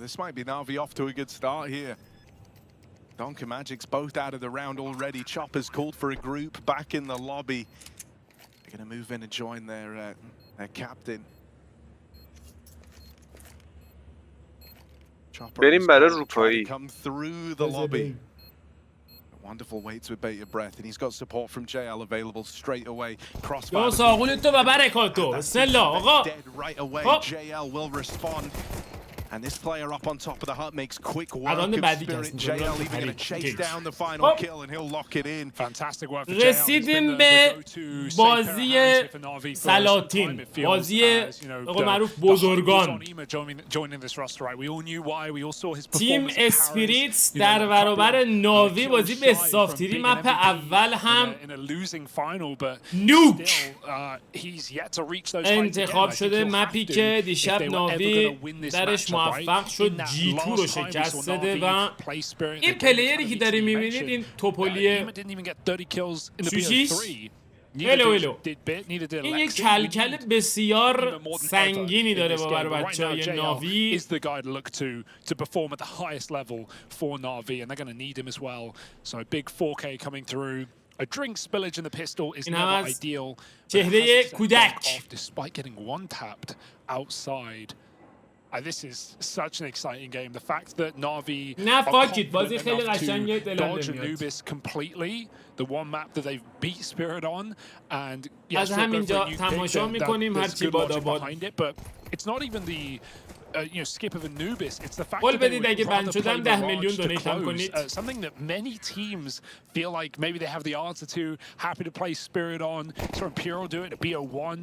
This might be NaVi off to a good start here. Donk and Magic's both out of the round already. Chopper's called for a group back in the lobby. They're going to move in and join their captain. بریم برای روپایی. Come through the lobby. Wonderful waits with bated breath, and he's got support from JL available straight away. Crossfire. یا ساقول تو و برکاتو. بسم الله آقا. Right away. JL will respond. And this player up on top of the hut makes quick work of Spirit. JL even going to chase down the final kill and he'll lock it in. Fantastic work for رسیدیم به بازی سلاطین، بازی معروف بزرگان. تیم اسپریتس در برابر ناوی بازی به صافتیری مپ اول هم نوک انتخاب شده، مپی که دیشب ناوی درش موفق شد G2 رو شکست بده و این پلیری که داری میبینید این توپولی سوشیش هلو این یک کلکل بسیار سنگینی داره باور بچه‌های ناوی. این هم از چهره کودک. This is such an exciting game. The fact that NaVi نه فاکید بازی خیلی قشنگه، دلم dodge نمیاد. Anubis completely, the one map that they've beat Spirit on, and از همینجا تماشا میکنیم هرچی بادا باد. but it's not even the skip of Anubis. It's the fact قول that they بدید اگه would بند rather شدم play 10 Mirage میلیون to دونیت هم close. کنید. Something that many teams feel like maybe they have the answer to. Happy to play Spirit on. So Imperial do it, BO1,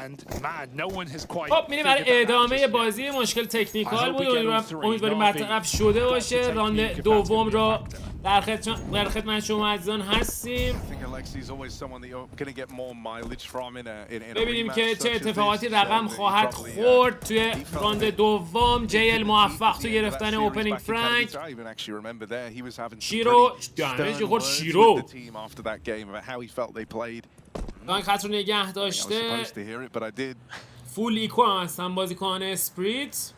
and man, no one has quite. خب میریم برای ادامه بازی. مشکل تکنیکال بود، امیدواریم برطرف شده باشه. راند دوم را در خدمت شما عزیزان هستیم. ببینیم که چه اتفاقاتی رقم خواهد خورد توی راند دوم. JL موفق تو گرفتن اوپنینگ فرانک. شیرو دمیج خورد. شیرو دانک خط رو نگه داشته. فول ایکو هم هستن بازیکن اسپریت.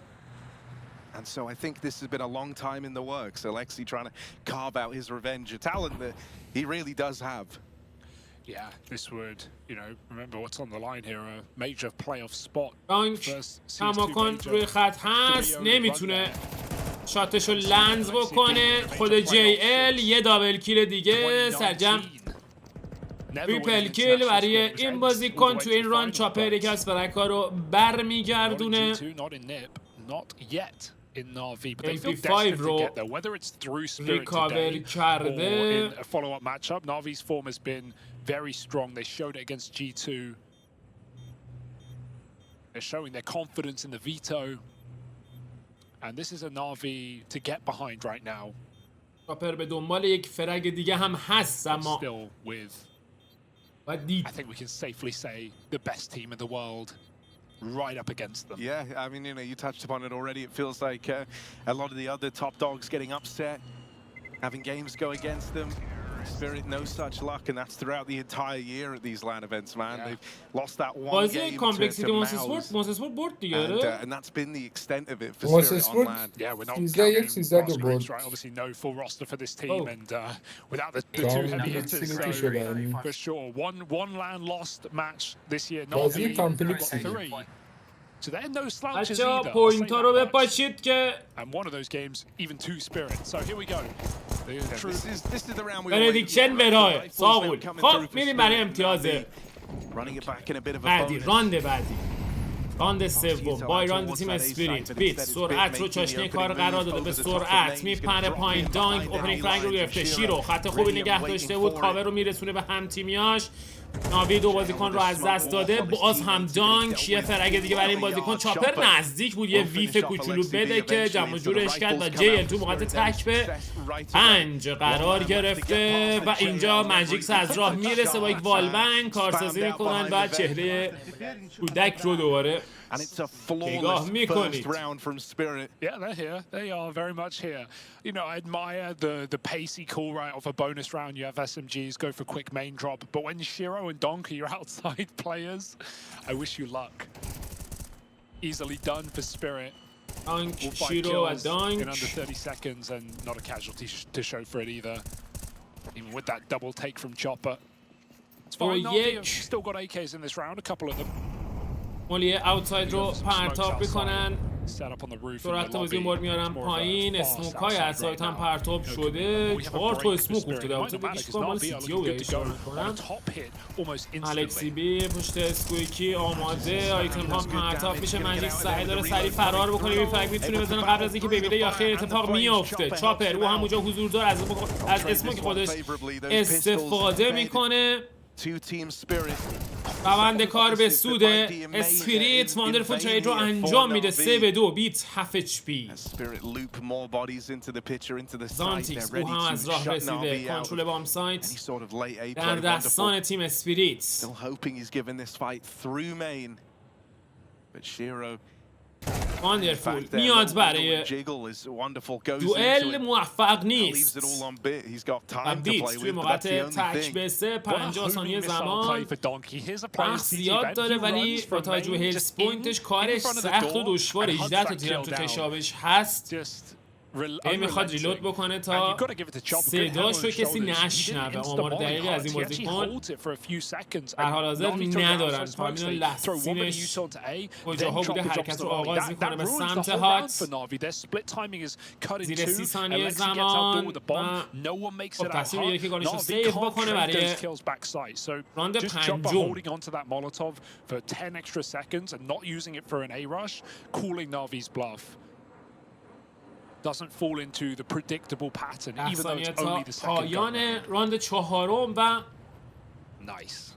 And so I think this has been a long time in the works. Alexi trying to carve out his revenge, a talent that he really does have. Yeah, this would, remember what's on the line here, a major playoff spot. کماکان روی خط هست، نمیتونه شاتشو لنز بکنه. خود JL یه دابل کیل دیگه سرجم تریپل کیل برای این بازیکن تو این ران. چاپر یکی از فرک‌ها رو برمیگردونه. In NaVi, but MP5 رو whether it's through Spirit today or in a follow-up matchup. NaVi's form has been very strong. They showed it against G2. They're showing their confidence in the veto, and this is a NaVi to get behind right now. چاپر به دنبال یک فرگ دیگه هم هست، اما still with I think we can safely say the best team in the world. Right up against them. Yeah, I mean, you touched upon it already. It feels like a lot of the other top dogs getting upset, having games go against them. Spirit no such luck, and that's throughout the entire year at these LAN events, man. Yeah. They've lost that one game to Mouse, and that's been the extent of it for Spirit on LAN. Yeah, we're not counting roster, right? Obviously, no full roster for this team, and without the two heavy hitters, so for sure, one LAN lost match this year. Not three. So there are no slouches either. And one of those games, even two Spirit. So here we go. This is the round we بندیکشن برای ساقول. خب میریم برای امتیاز بعدی، راند بعدی، راند سوم. با راند تیم اسپریت بیت سرعت رو چاشنی کار قرار داده، به سرعت میپره پایین. دانک اوپنینگ فرانک رو گرفته. شیرو خط خوبی نگه داشته بود، کاور رو میرسونه به هم تیمیاش. ناوی دو بازیکن رو از دست داده. باز هم دانک یه فرگ دیگه برای این بازیکن. چاپر نزدیک بود یه ویف کوچولو بده که جمع جورش کرد و JL تو موقع تک به 5 قرار گرفته و اینجا ماجیکس از راه میرسه با یک والبنگ کارسازی میکنن و چهره کودک رو دوباره And it's a flawless first round from Spirit. Yeah, they're here. They are very much here. I admire the pacey call right off a bonus round. You have SMGs go for quick main drop. But when Shiro and Donk are your outside players, I wish you luck. Easily done for Spirit. دانک شیرو و دانک. in under 30 seconds and not a casualty to show for it either. Even with that double take from Chopper. It's fine. NaVi have still got AKs in this round, a couple of them. مولیه اوتساید رو پرتاب میکنن. سرعت تازی مور میارن پایین. اسموک های از سایت هم پرتاب شده. 4 تا اسموک افتاده. اوتساید بگیش کنم مال سیتی او اشاره میکنن. الکسی بی پشت اسکویکی آماده. آیتم ها پرتاب میشه. مجیک سعی داره سریع فرار بکنه. این فرق میتونه بزنه قبل از اینکه ببینه یا خیر اتفاق میفته. چاپر او همونجا حضور داره از اسموک خودش استفاده میکنه. روند کار به سود اسپریت واندرفول ترید رو انجام میده. 3-2 بیت 7 HP. زانتیکس او هم از راه رسیده. کنترل بام سایت در دستان تیم اسپریت. واندرفول میاد برای دوئل، موفق نیست و بیت توی موقعیت تک به 3 50 ثانیه زمان بخش زیاد داره ولی با توجه به هیلز پوینتش کارش سخت و دشواره. 18 تا تیرم تو کشابش هست. میخواد ریلود بکنه تا صداش رو کسی نشنوه. آمار دقیقی از این بازیکن در حال حاضر ندارن. پارمینا لحظینش کجاها بوده حرکت رو آغاز میکنه به سمت هات. زیر 30 ثانیه زمان و خب تصمیم میگیره که گانش رو سیف بکنه برای راند پنجم. doesn't fall into the predictable pattern even though it's only the second پایان راند چهارم و nice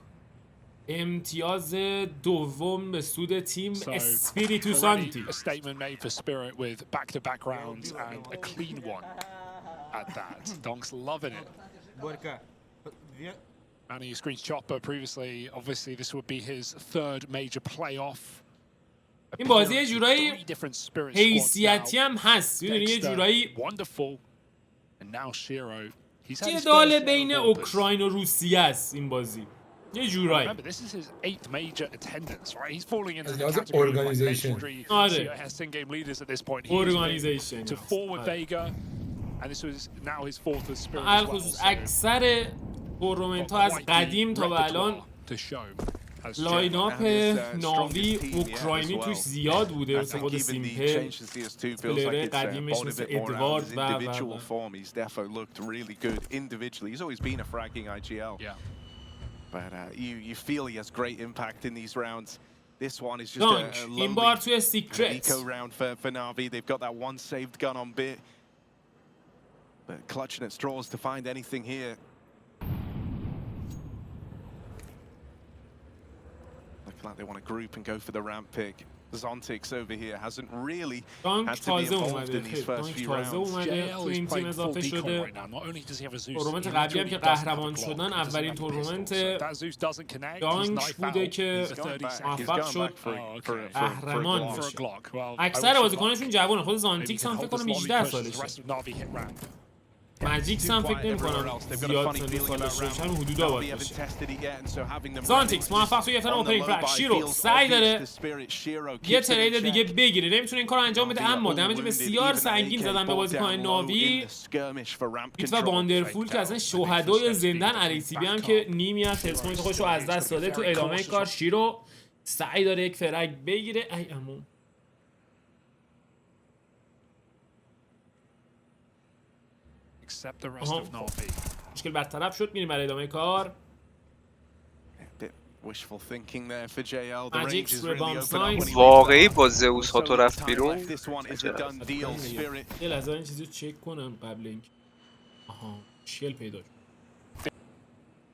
امتیاز دوم به سود تیم اسپیریتو سانتی. A statement made for Spirit with back-to-back rounds and a clean one at that. Donk's loving it. Manny screens Chopper previously. Obviously this would be his third major playoff. این بازی یه جورایی حیثیتی هم هست. یه جورایی جدال بین اوکراین و روسیه است این بازی. یه جورایی از ارگانیزیشن. آره ارگانیزیشن. الخصوص اکثر تورنمنت ها از قدیم تا به الان لاین اپ ناوی اوکراینی توش زیاد بوده. مثل خود سیمپل، پلیر قدیمش مثل ادوارد و دانک این بار توی سیکرت. Like they want to group and go for the ramp pick. Zontix over here hasn't really had to be involved in these first few rounds. تو این تیم اضافه شده. تورنمنت قبلی هم که قهرمان شدن اولین تورنمنت دانک بوده که موفق شد قهرمان بشه. اکثر بازیکناشون جوانه. خود زانتیکس هم فکر کنم 18 سالشه. ماجیکس هم فکر نمی‌کنم زیاد سن سالش باشه. همین حدودا باید باشه. زانتیکس موفق توی گرفتن اوپنینگ فرگ. شیرو سعی داره یه ترید دیگه بگیره. نمیتونه این کار انجام بده اما دمیج بسیار سنگین زدن به بازیکن ناوی. بیت و واندرفول که اصلا شهدای زندن. الکسی هم که نیمی از هیلز پوینت خودش رو از دست داده. تو ادامه کار شیرو سعی داره یک فرگ بگیره. ای عمو مشکل برطرف شد. میریم برای ادامه کار. واقعی با زئوس ها تو رفت بیرون. یه لحظه این چیزی رو چک کنم قبل اینکه مشکل پیدا شد.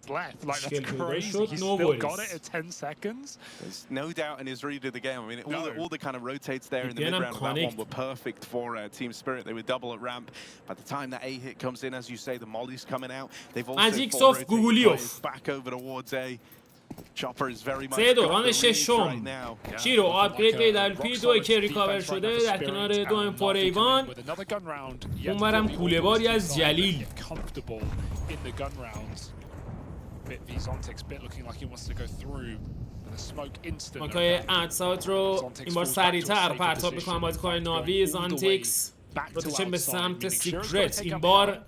Left like that's crazy. He still got it at 10 seconds. There's no doubt in his read of the game. I mean, all the kind of rotates there in the mid round of that one were perfect for Team Spirit. They were double at ramp. By the time that A hit comes in, as you say, the molly's coming out. They've also back over towards A. Chopper is very much دوران ششم. شیرو آپگرید به دلپی 2 که ریکاور شده در کنار 2 امپور ایوان. اونورم کوله باری از جلیل. ماکای ادسات رو این بار سریعتر پرتاب میکنن بازیکن ناوی. زانتیکس روتیشن به سمت سیکرت. این بار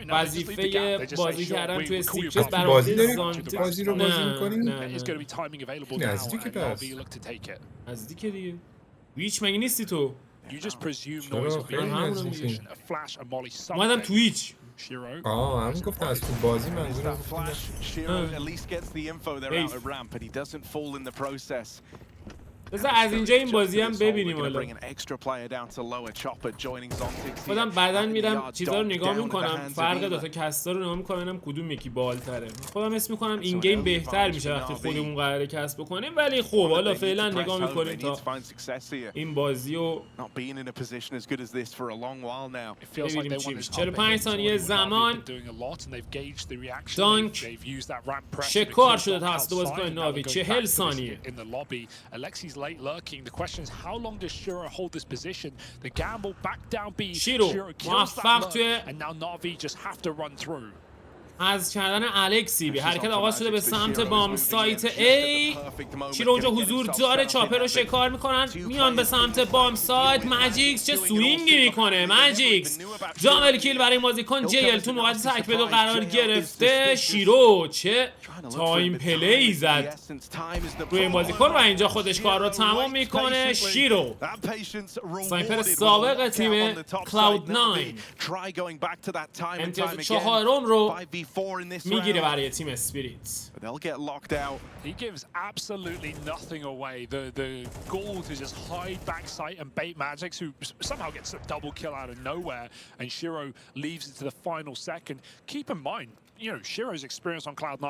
وظیفه بازی کردن توی سیکرت برای زانتیکس. بازی رو بازی میکنیم؟ نه نزدیکه پس. نزدیکه دیگه. ویچ مگه نیستی تو؟ چرا خیلی نزدیکی؟ اومدم تویچ. همین گفت از تو بازی منظورم. بذار از اینجا این بازی هم ببینیم حالا. خودم بعداً میرم چیزا رو نگاه میکنم، فرق داتا کستا رو نگاه میکنم کدوم یکی بالتره. خودم اسم میکنم این گیم بهتر میشه وقتی خودمون قراره کسب بکنیم، ولی خب حالا فعلا نگاه میکنیم تا این بازی رو ببینیم چی میشه. 45 ثانیه زمان. دانک شکار شده توسط بازیکن ناوی. 40 ثانیه. شیرو موفق توی از کردن الکسی به حرکت آغاز شده به سمت بام سایت A. شیرو اونجا حضور داره. چاپر رو شکار میکنن میان به سمت بام سایت. ماجیکس چه سوینگی میکنه. ماجیکس دابل کیل برای بازیکن JL تو موقعیت تک بدو قرار گرفته. شیرو چه تایم پلی زد روی این بازیکن و اینجا خودش کار رو تمام میکنه. شیرو سنایپر سابق تیم کلاود 9 امتیاز 4 رو میگیره برای تیم اسپریت. He gives absolutely nothing away. The goal to just hide backside and bait Magix, who somehow gets a double kill out of nowhere, and Shiro leaves it to the final second. Keep in mind, you know, Shiro's experience on Cloud9,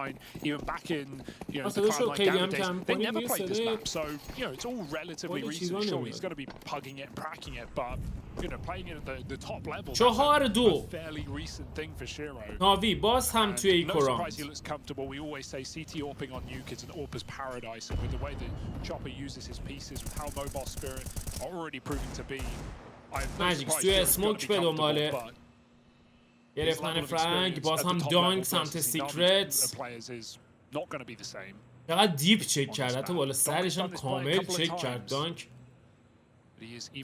even back in, you know, the Cloud9 Gamma days, they never played this map. So, you know, it's all relatively recent. Sure, he's going to be pugging it and pracking it, but, you know, playing it at the top level, that's a fairly recent thing for Shiro. ناوی باز هم توی این No کوران. surprise he looks comfortable. We always say CT AWPing on Nuke is an AWPer's paradise, and with the way that Chopper uses his pieces, with how Mobile Spirit are already proving to be, I'm not ماجیکس surprised توی Shiro's going to اسموک be به comfortable, دنباله but گرفتن فرنگ. باز هم دانک سمت سیکرت. چقدر دیپ چک کرد، حتی بالا سرش هم کامل چک کرد دانک.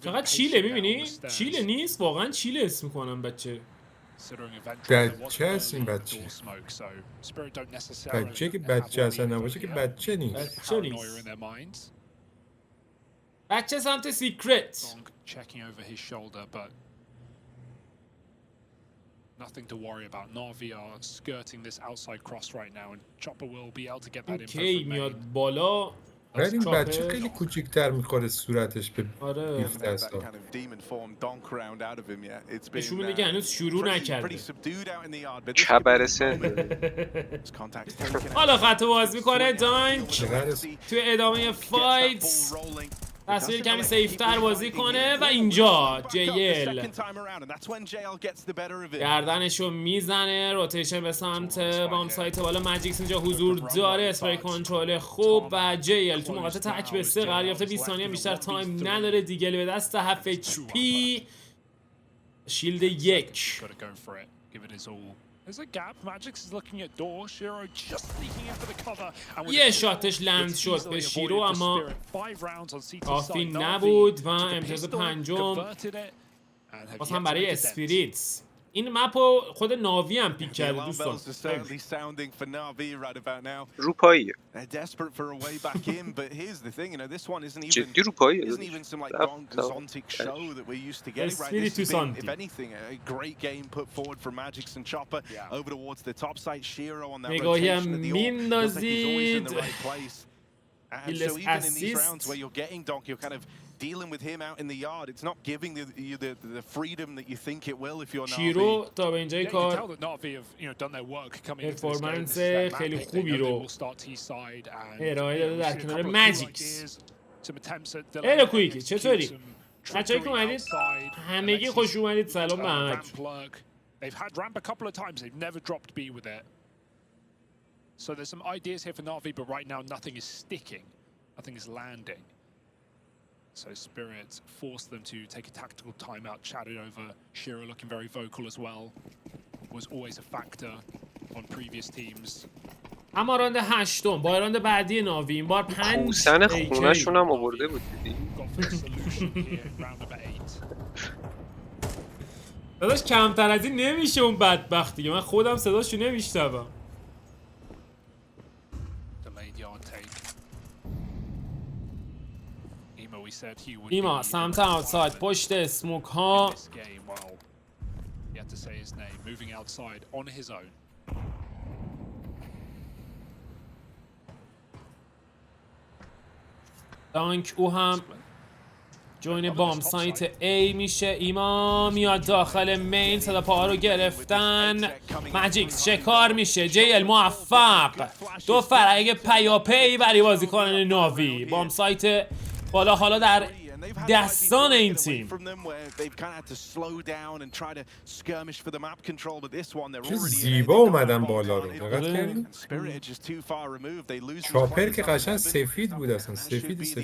چقدر چیله میبینی؟ چیله نیست واقعا چیله اسم میکنم بچه. بچه هست این بچه. بچه که بچه اصلا نباشه که بچه نیست. بچه نیست. بچه سمت سیکرت. Nothing to worry about. NaVi are skirting this outside cross right now, and Chopper will be able to get that info کی from میاد main. بالا. ولی این بچه خیلی کوچیک‌تر میخوره صورتش به آره. 17 سال. نشون میده که هنوز شروع نکرده. چبرسه. حالا خط باز میکنه دانک توی ادامه فایت. تصویر کمی سیفتر بازی کنه و اینجا JL گردنشو میزنه. روتیشن به سمت بام سایت بالا. ماجیکس اینجا حضور داره. اسپری کنترل خوب و JL تو موقعیت تک به 3 قرار گرفته. 20 ثانیه بیشتر تایم نداره. دیگل به دست 7 HP. شیلد 1. There's a gap. Magix is looking at door. Shiro just sneaking in for the cover. یه شاتش لند شد به شیرو اما کافی نبود و امتیاز 5 باز هم برای اسپریت. این مپو خود ناوی هم پیک کرده دوستان. روپاییه. جدی روپاییه. اسپریت تو سانتی. نگاهی هم میندازید. هیلس اسیست. شیرو تا به اینجای کار پرفورمنس خیلی خوبی رو ارائه داده در کنار ماجیکس. ایلا کویکی چطوری؟ بچه‌ای که اومدید همگی خوش اومدید. سلام به همتون. So there's some ideas here for NaVi, but right now nothing is sticking. Nothing is landing. So Spirit forced them to take a tactical timeout, chatted over. Shiro looking very vocal as well. Was always a factor on previous teams. اما راند 8م با راند بعدی ناوی این بار 5 کوسن خونه‌شون هم آورده بود دیدی. داداش کمتر از این نمیشه اون بدبختی. من خودم صداشو نمیشنوم. ایما سمت اوتساید پشت اسموک ها. دانک او هم جوین بام سایت A میشه. ایما میاد داخل مین. صدا پاها رو گرفتن. ماجیکس شکار میشه. JL موفق. دو فرق پیاپی برای بازیکنان ناوی. بام سایت بالا حالا در دستان این تیم. چه زیبا اومدن بالا رو. دقت کردین؟ چاپر که قشنگ سفید بود اصلا. سفید.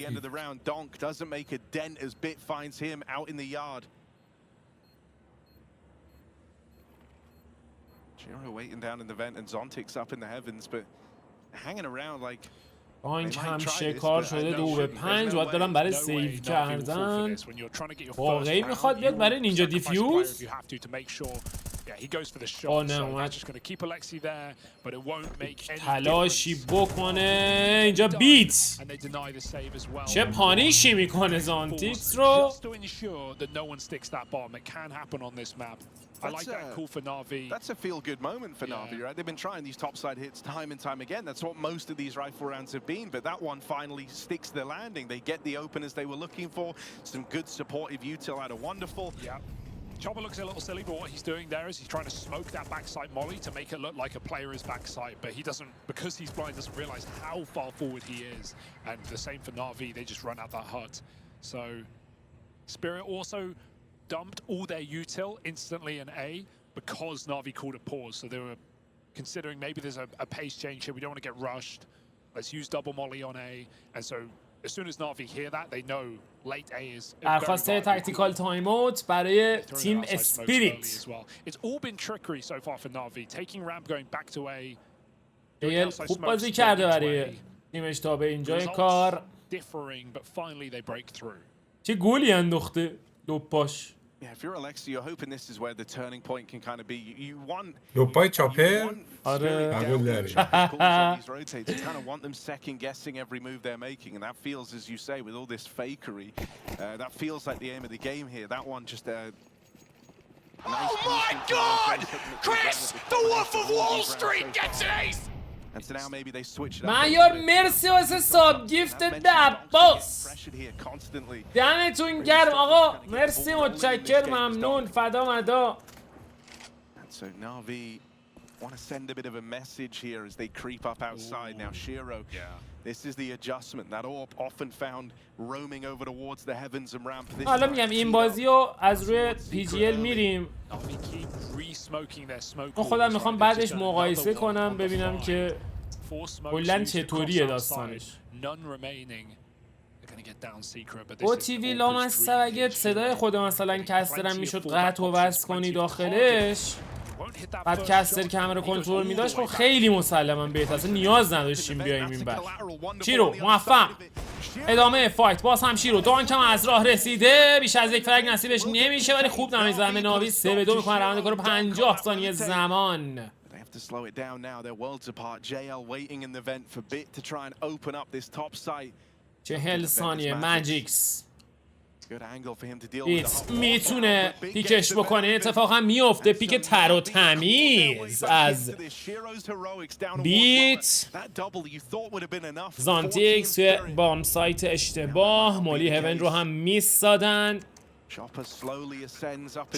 دانک هم شکار شده 2-5. باید برم برای سیو کردن. واقعی میخواد بیاد برای نینجا دیفیوز. نه اومد تلاشی بکنه. اینجا بیت چه پانیشی میکنه زانتیکس رو. I like that call for NaVi. That's a feel-good moment for NaVi, right? They've been trying these topside hits time and time again. That's what most of these rifle rounds have been, but that one finally sticks the landing. They get the openers they were looking for. Some good supportive util out of Wonderful. Yeah. Chopper looks a little silly, but what he's doing there is he's trying to smoke that backside molly to make it look like a player is backside, but he doesn't, because he's blind, doesn't realize how far forward he is. And the same for NaVi, they just run out that hut. So Spirit also dumped all their util instantly in A because NaVi called a pause. So they were considering maybe there's a pace change here. We don't want to get rushed. Let's use double molly on A. And so as soon as NaVi hear that, they know late A is درخواست تاکتیکال تایم اوت برای تیم اسپریت. It's all been trickery so far for NaVi. Taking ramp, going back to A. خوب بازی کرده برای تیمش تا به اینجای کار. Differing, but finally they break through. چه گلی انداخته دو پاش. Yeah, if you're Alexa, you're hoping this is where the turning point can kind of be. You want لوپای چاپر قبول داری. You kind of want them second guessing every move they're making, and that feels, as you say, with all this fakery, that feels like the aim of the game here. That one just oh my God! Chris, the Wolf of Wall Street gets an ace! And so now maybe they switch it up. معیار مرسی واسه ساب گیفت به عباس. دمتون گرم آقا. مرسی متشکر ممنون فدا مدا. So NaVi want to send a bit of a message here as they creep up outside. Now Shiro, this is the adjustment that often found roaming over towards the heavens and ramp. حالا میگم این بازی رو از روی PGL میریم. من خودم میخوام بعدش مقایسه کنم ببینم که کلاً چطوریه داستانش. او تیوی لامصب اگه صدای خود مثلا کسترم میشد قطع و وصل کنی داخلش، بعد کستر کمر کنترل میداشت، خب خیلی مسلما بهتر، اصلا نیاز نداشتیم بیایم این بر. شیرو موفق ادامه فایت. باز هم شیرو دانک هم از راه رسیده، بیش از یک فرگ نصیبش نمیشه ولی خوب نمیزنه. ناوی 3-2 میکنه روند کارو 50 ثانیه زمان. To slow it down now, they're worlds apart. JL waiting in the vent for Bit to try and open up this top site. 40 ثانیه ماجیکس. Good angle for him to deal with. میتونه پیکش بکنه، اتفاقا میفته. پیک تر و تمیز از بیت. زانتیکس توی بام سایت اشتباه. مولی هیون رو هم میس دادن.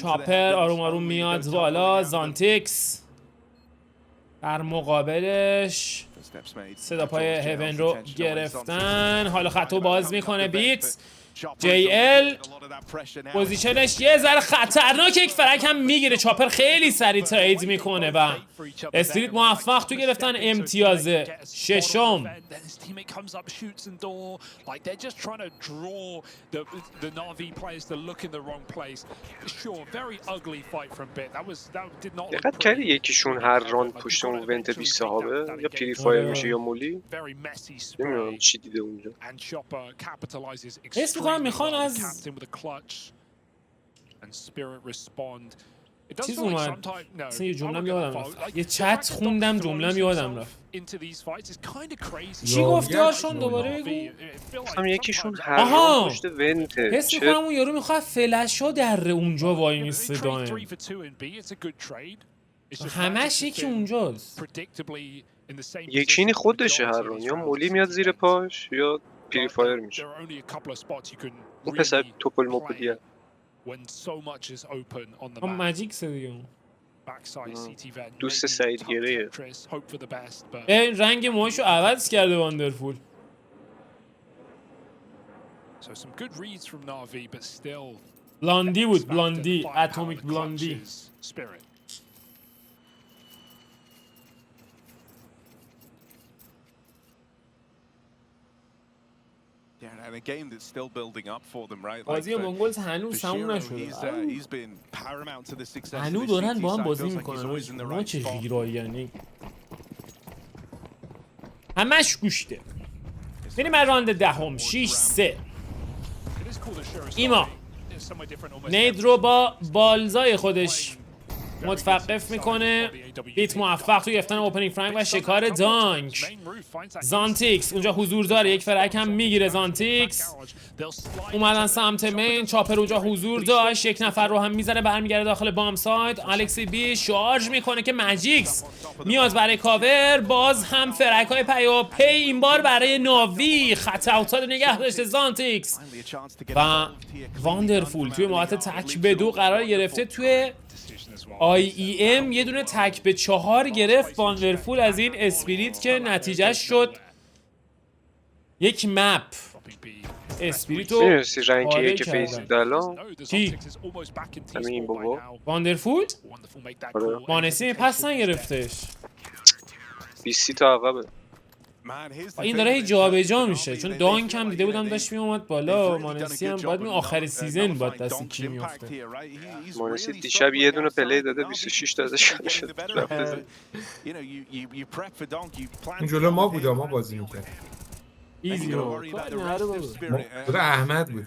چاپر آروم آروم میاد بالا. زانتیکس در مقابلش صدا پای هیون رو گرفتن. حالا خطو باز میکنه بیت. JL پوزیشنش یه ذره خطرناک، یک فرک هم میگیره. چاپر خیلی سریع ترید میکنه و اسپریت موفق تو گرفتن امتیاز ششم. دقت کردی یکیشون هر راند پشت اون ونت 20 صحابه یا پیری فایر میشه یا مولی، نمیدونم چی دیده اونجا. حس میکنم میخوان از چیز اومد، مثلا یه جمله یادم رفت، یه چت خوندم جمله یادم رفت. چی گفتی هاشون دوباره بگو؟ هم یکیشون هر راند پشت ونته. حس میکنم اون یارو میخواد فلشا در اونجا وای میسته دائم. همش یکی اونجاست. یکینی خودشه هر راند، یا مولی میاد زیر پاش یا پیری فایر میشه. اون پسر توپل موپدیه ماجیکس دیگه. دوست سعید گریه. این رنگ موهاشو عوض کرده واندرفول. بلاندی بود، بلاندی، اتمیک بلاندی. بازی مونگولز هنوز تموم نشده. هنوز دارن با هم بازی میکنن. ما چه ویرایی، یعنی همش گوشته. بریم راند دهم. 6-3. ایما نید رو با بالزای خودش متوقف میکنه. بیت موفق تو گرفتن اوپنینگ فرانک و شکار دانک. زانتیکس اونجا حضور داره، یک فرک هم میگیره. زانتیکس اومدن سمت مین. چاپر اونجا حضور داشت، یک نفر رو هم میزنه، برمیگرده داخل بام ساید. الکسی بی شارژ میکنه که ماجیکس میاد برای کاور. باز هم فرک های پیاپی این بار برای ناوی. خط اوتاد نگه داشته زانتیکس و واندرفول توی موقعیت تک به 2 قرار گرفته. توی IEM یه دونه تک به 4 گرفت واندرفول از این اسپریت که نتیجهش شد یک مپ. اسپریتو میرسی رنگیه که فیزید الان چی؟ همین بابا واندرفول؟ مانسی پس نگرفتش. 20 تا عقبه. این داره هی جا به جا میشه، چون دانک هم دیده بودم داشت میومد بالا. مانسی هم باید آخر سیزن باید دست کی میافته. مانسی دیشب یه دونه پلی داده 26 داده شد. این جلو ما بوده، ما بازی میکرد. ایزی رو خدا احمد بود.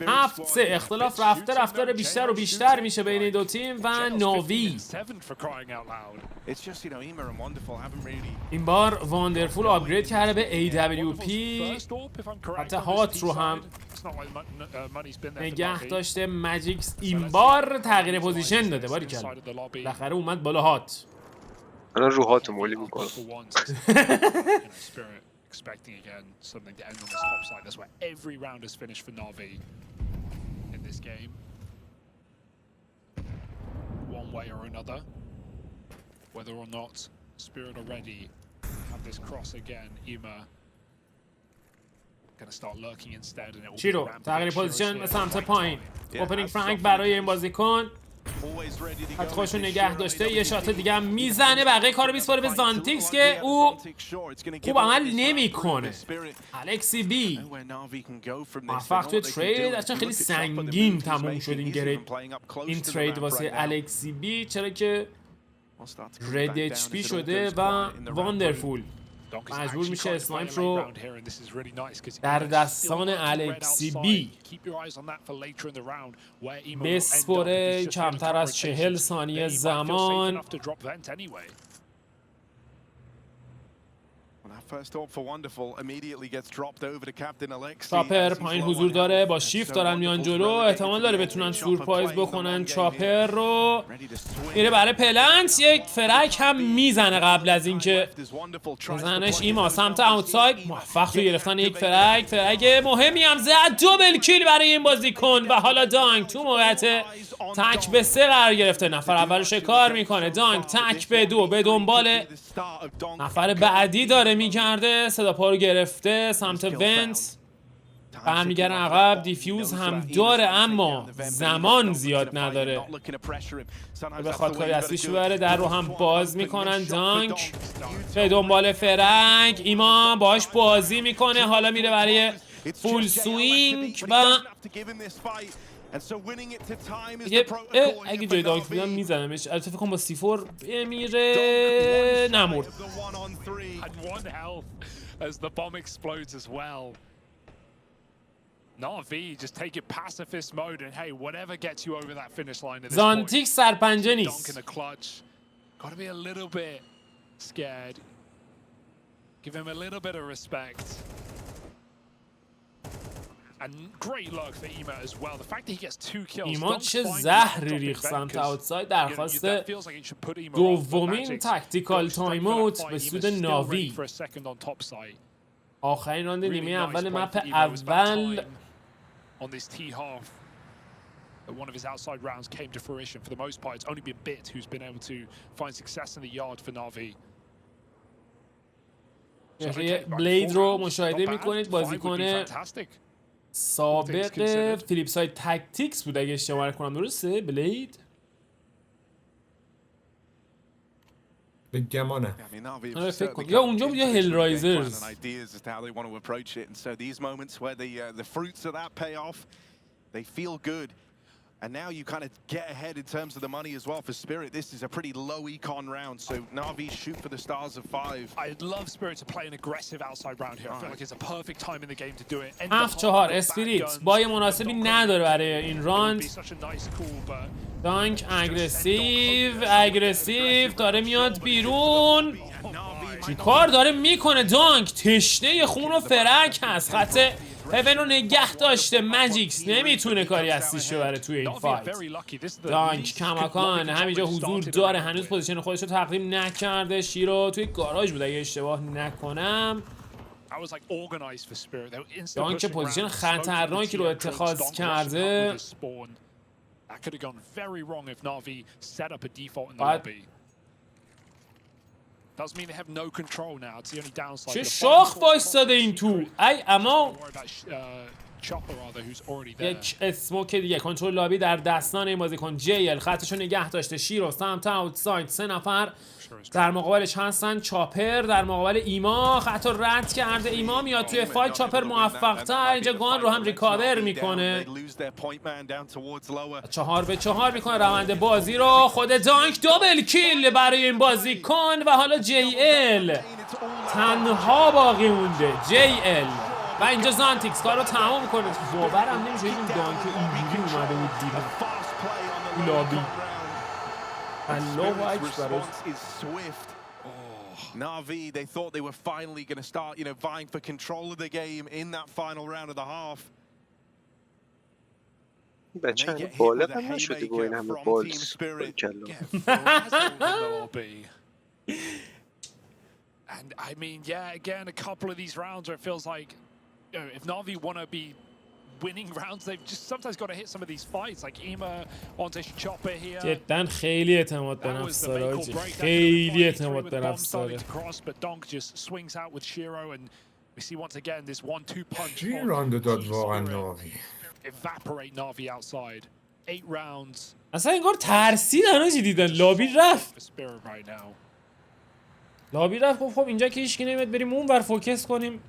هفت سه. اختلاف رفته بیشتر و بیشتر میشه بین این دو تیم و ناوی. این بار واندرفول آپگرید کرده به AWP. حتی هات رو هم نگه داشته. ماجیکس این بار تغییر پوزیشن داده. باریکلا بالاخره اومد بالا هات. الان رو هاتو مولی میکنم. Expecting again something to end on this top side. That's where every round is finished for NaVi in this game. One way or another. Whether or not Spirit already have this cross again, Ima gonna start lurking instead and it will be چیرو تغییر پوزیشن به سمت پایین. اوپنینگ فرانک برای این بازیکن. حتی خوشو نگه داشته. یه شات دیگه هم میزنه. بقیه کارو میسپاره به زانتیکس که او خوب عمل نمیکنه. الکسی بی موفق توی ترید. اصلا خیلی سنگین تموم شد این ترید واسه الکسی بی، چرا که رد اچ پی شده و واندرفول مجبور میشه اسنایپ رو در دستان الکسی بی بسپره. کمتر از 40 ثانیه زمان. چاپر پایین حضور داره، با شیفت دارن میان جلو. احتمال داره بتونن سورپرایز بکنن چاپر رو. میره برای پلنت. یک فرک هم میزنه قبل از اینکه بزنش. ایما سمت اوتساید موفق تو گرفتن یک فرک مهمی هم زد. دوبل کیل برای این بازیکن و حالا دانک تو موقعیت تک به 3 قرار گرفته. نفر اول شکار میکنه. دانک تک به 2 به دنبال نفر بعدی داره میکرده. صدا پا رو گرفته سمت ونت، برمیگردن عقب. دیفیوز هم داره اما زمان زیاد نداره بخواد کاری اصلیش ببره. در رو هم باز میکنن. دانک به دنبال فرنگ. ایمان باش بازی میکنه، حالا میره برای فول سوینگ و اگه جای دانک بودم میزنمش. البته فکر کنم با C4 بمیره. نمورد. NaVi just take it pacifist mode and hey, whatever gets you over that finish line at this زانتیک سرپنجه نیست. Got to be a little bit scared. Give him a little bit of respect. And great luck for Ema as well. The fact that he gets 2 kills. ایما چه زهری ریخت سمت اوتساید. درخواست دومین تاکتیکال تایم اوت به سود ناوی. آخرین راند نیمه اول مپ اول. On this T half, one of his outside rounds came to fruition. For the most part, it's only been Bit who's been able to find success in the yard for NaVi. بلید رو مشاهده میکنید. بازیکن سابق فیلیپساید تاکتیکس بود اگه اشتباه نکنم. درسته بلید؟ بگمانه. فکر کنم یا اونجا بود یا هل رایزرز. And now you kind of get ahead in terms of the money as well for Spirit. This is a pretty low econ round, so NaVi shoot for the stars of 5. I'd love Spirit to play an aggressive outside round here. I feel like it's a perfect time in the game to do it. 7-4 اسپریت بای مناسبی نداره برای این راند. دانک اگریسیو داره میاد بیرون. چی کار داره میکنه دانک؟ تشنه خون و فرک هست. خط هفن رو نگه داشته. ماجیکس نمیتونه کاری هستیش ببره توی این فایت. دانک کماکان همینجا حضور داره. هنوز پوزیشن خودش رو تقدیم نکرده. شیرو توی گاراژ بود اگه اشتباه نکنم. دانک پوزیشن خطرناکی رو اتخاذ کرده. چه شاخ وایستاده این تو. ای اما یک اسموک دیگه. کنترل لابی در دستان این بازیکن. JL خطشو نگه داشته. شیرو سمت اوتساید. 3 نفر در مقابلش هستن. چاپر در مقابل ایما. خط رو رد کرده. ایما میاد توی فایت. چاپر موفق تر. اینجا گان رو هم ریکاور میکنه. 4-4 میکنه روند بازی رو. خود دانک دابل کیل برای این بازیکن و حالا JL تنها باقی مونده. JL و اینجا زانتیکس کار رو تمام کنه. باورم نمیشه این دانک اینجوری اومده بود دیگه لابی. الله اکبر. NaVi, they thought they were finally going to start, vying for control of the game in that final round of the half. بچه همه بالغ هم نشده با این همه بالز کلا. And I mean, yeah, again, a couple of these rounds where it feels like, if NaVi want to be winning rounds, they've just sometimes got to hit some of these fights, like Ema onto Chopper here. جدا خیلی اعتماد به نفس داره. خیلی اعتماد به نفس داره. But Donk just swings out with Shiro, and we see once again this 1-2 punch. این راند داد واقعا ناوی. Evaporate NaVi outside. 8 rounds. اصلا انگار ترسیدن آجی دیدن. لابی رفت. لابی رفت. خب اینجا که هیچکی نمیاد بریم اون ور فوکس کنیم.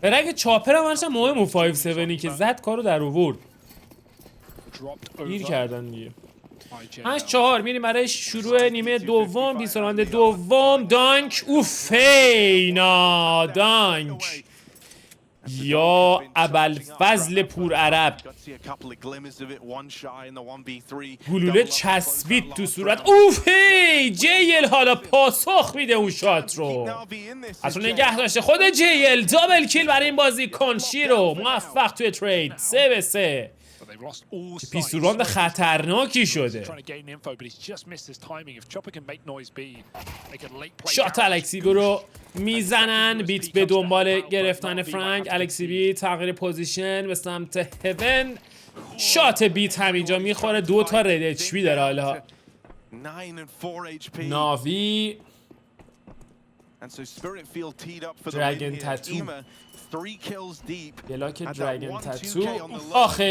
برای چاپر هم هرچند مهم و 5-7 که زد کارو در آورد. گیر کردن دیگه. 8-4 میریم برای شروع نیمه دوم. 20 راند دوم. دانک اوفینا دانک یا ابوالفضل پور عرب. گلوله چسبید تو صورت. اوف هی JL حالا پاسخ میده اون شات رو. اصلا نگه داشته. خود JL دابل کیل برای این بازی کن. شیرو موفق توی ترید 3-3. پیستوراند خطرناکی شده. شات الکسی رو میزنن. بیت به دنبال گرفتن فرانک. الکسی بی تغییر پوزیشن به سمت هیون. شات بیت همینجا میخوره. 2 تا رد HP داره. حالا ناوی دراگن تتو بلاک دراگن تتو آخه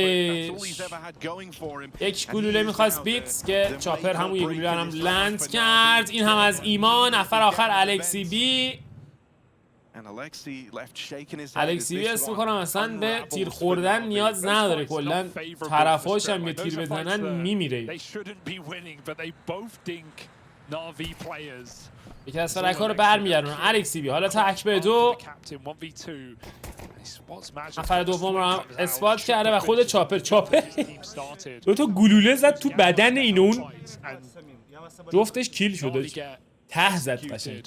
یک گلوله میخواست بیتس که چاپر همون یک گلوله هم لند کرد. این هم از ایمان. نفر آخر الکسی بی. الکسی بی اسم میکنم اصلا به تیر خوردن نیاز نداره، کلا طرفاش هم یه تیر بزنن میمیره. یکی از فرک‌ها رو برمیگردون الکسی بی. حالا تک به 2. نفر دوم رو هم اثبات کرده و خود چاپر 2 تا گلوله زد تو بدن این اون، جفتش کیل شده، ته زد قشنگ.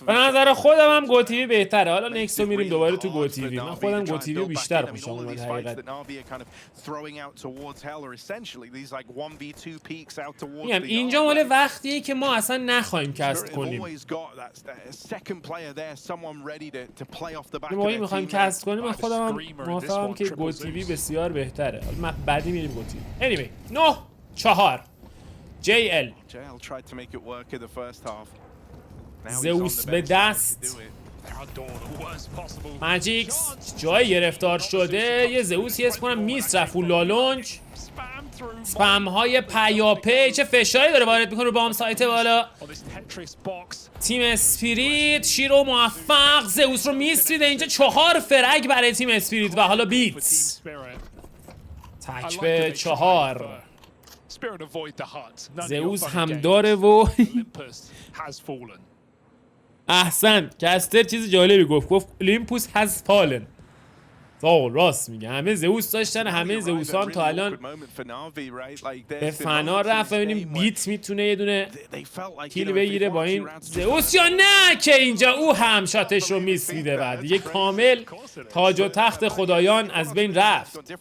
به نظر خودم هم گو تیوی بهتره. حالا نکست رو میریم دوباره تو گو تیوی. من خودم گو تیوی بیشتر خوشم اومد حقیقت. میگم اینجا مال وقتیه که ما اصلا نخواهیم کست کنیم. یه موقعی میخوایم کست کنیم. من خودم هم موافقم که گو تیوی بسیار بهتره. حالا من بعدی میریم گو تیوی. anyway 9-4 JL. زئوس به دست. ماجیکس جای گرفتار شده. یه زئوسی اسم کنم میس رفت و لالونج. سپم های پیاپی. چه فشاری داره وارد میکنه رو بام سایت بالا. تیم اسپریت. شیرو موفق. زئوس رو میستریده. اینجا 4 فرگ برای تیم اسپریت و حالا بیتس. تک به 4. زئوس هم داره و احسن. کستر چیز جالبی گفت اولیمپوس has fallen. راست میگه. همه زئوس داشتن، همه زئوس هم تا الان به فنا رفت. ببینیم بیت میتونه یه دونه کیل بگیره با این زئوس یا نه، که اینجا او هم شاتش رو میس میده. بعد یه کامل تاج و تخت خدایان از بین رفت.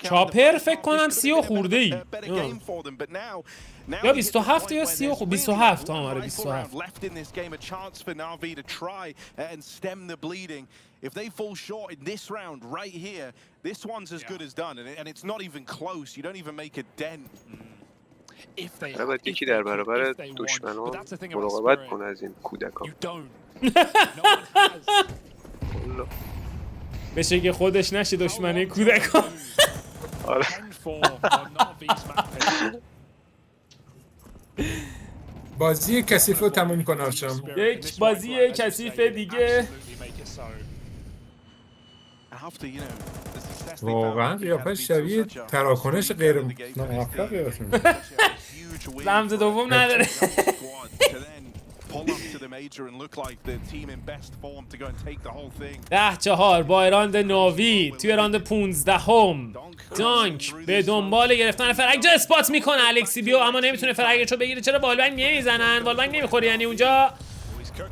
چاپر فکر کنم 30 خورده ای یا 27 یا 30 خورده. 27 آره 27. If they fall short in this round right here, this one's as good as done, and it's not even close. You don't even make a dent. باید یکی در برابر دشمنان مراقبت کنه از این کودکان. بشه که خودش نشه دشمنه کودکان. آره. بازی کثیف رو تموم کن آرشام. یک بازی کثیف دیگه. واقعا قیافش شبیه تراکنش غیر موفقه. رمز دوم نداره. 10-4 با راند ناوی توی راند 15. دانک به دنبال گرفتن فرگ. جا اسپات میکنه الکسی بیو، اما نمیتونه فرگشو بگیره. چرا والبنگ نمیزنن؟ والبنگ نمیخوره یعنی اونجا.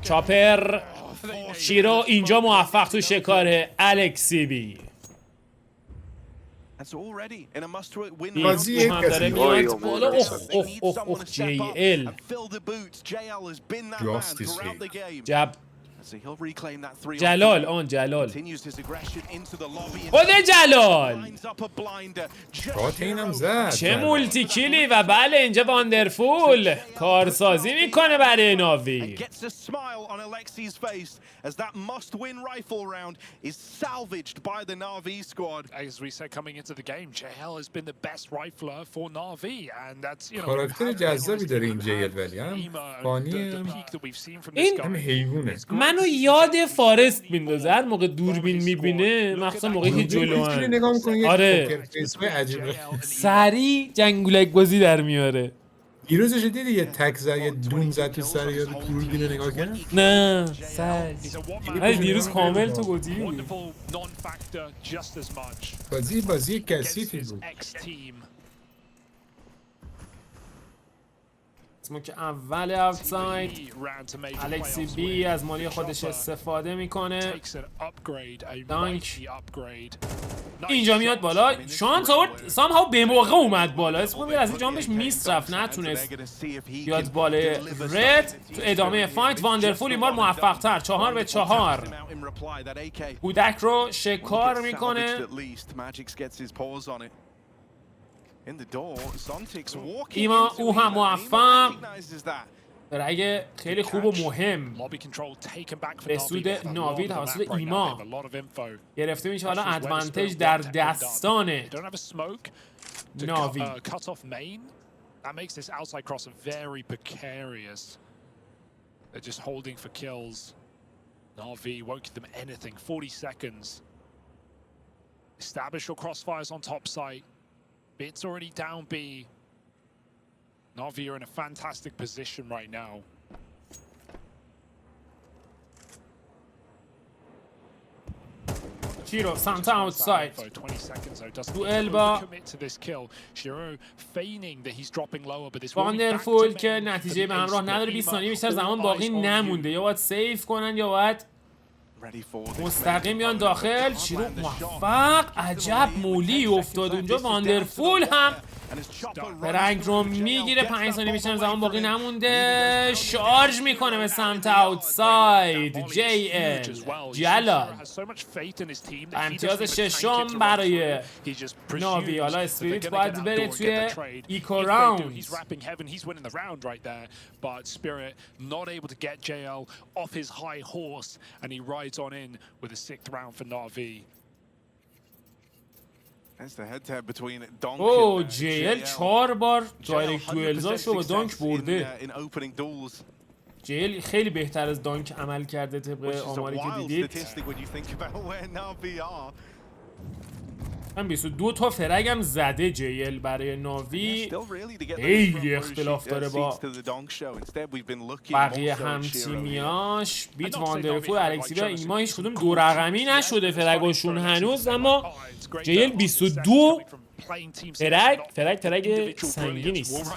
چاپر شیرو اینجا موفق تو شکار الکسی بی. بازی داره میاد بالا. اخ جی ال جب جلال. آن جلال خود جلال اینم زد. چه مولتی کیلی و بله اینجا واندرفول کارسازی میکنه برای ناوی. As that must-win rifle round is salvaged by the NaVi squad. As we said coming into the game, JL has been the best rifler for NaVi, and that's کاراکتر جذابی داره این JL ولی هم فانی این حیوونه. منو یاد فارست میندازه. هر موقع دوربین میبینه مخصوصا موقعی که جلوان نگاه می‌کنی آره سری جنگولک بازی در میاره. دیروزش دیدی یه تک زد یه دون زد تو سر یا دوربین نگاه کرد؟ نه سر دیروز کامل تو گوتی بازی کثیفی بود. اسمو که اول اوتساید الکسی بی از مالی خودش استفاده میکنه. دانک اینجا میاد بالا. شانس آورد سامهاو به موقع اومد بالا. اسمو از این جامبش میست رفت نتونست بیاد بالای رد. تو ادامه فایت واندرفول این بار موفق تر. 4-4 کودک رو شکار میکنه. ایما او هم موفق. فرگ خیلی خوب و مهم به سود ناوی توسط ایما گرفته میشه. حالا ادوانتج در دستان ناوی. That makes this outside cross very precarious. They're just holding for kills. NaVi won't give them anything. 40 seconds. Establish your crossfires on top site. Bit's already down B. NaVi are in a fantastic position right now. شیرو سمت اوتساید دوئل با واندرفول که نتیجه به همراه نداره. 20 ثانیه بیشتر زمان باقی نمونده. یا باید سیف کنن یا باید مستقیم بیان داخل. شیرو موفق. عجب مولی افتاد اونجا. واندرفول هم رنگ رو میگیره. 5 ثانیه بیشتر زمان باقی نمونده. شارژ میکنه به سمت اوتساید. جی ال جلال امتیاز ششم برای ناوی. حالا اسپریت باید بره توی ایکو راوند. اوه جیل 4 بار دایرکت دوئلزاشو با دانک برده. جیل خیلی بهتر از دانک عمل کرده طبق آماری که دیدید. من 22 تا فرگ هم زده جیل برای ناوی. خیلی اختلاف داره با بقیه همتیمیاش. بیت واندرفول الکسی و ایما هیچ کدوم دو رقمی نشده فرگاشون هنوز، اما جیل 22 فرگ سنگینی است.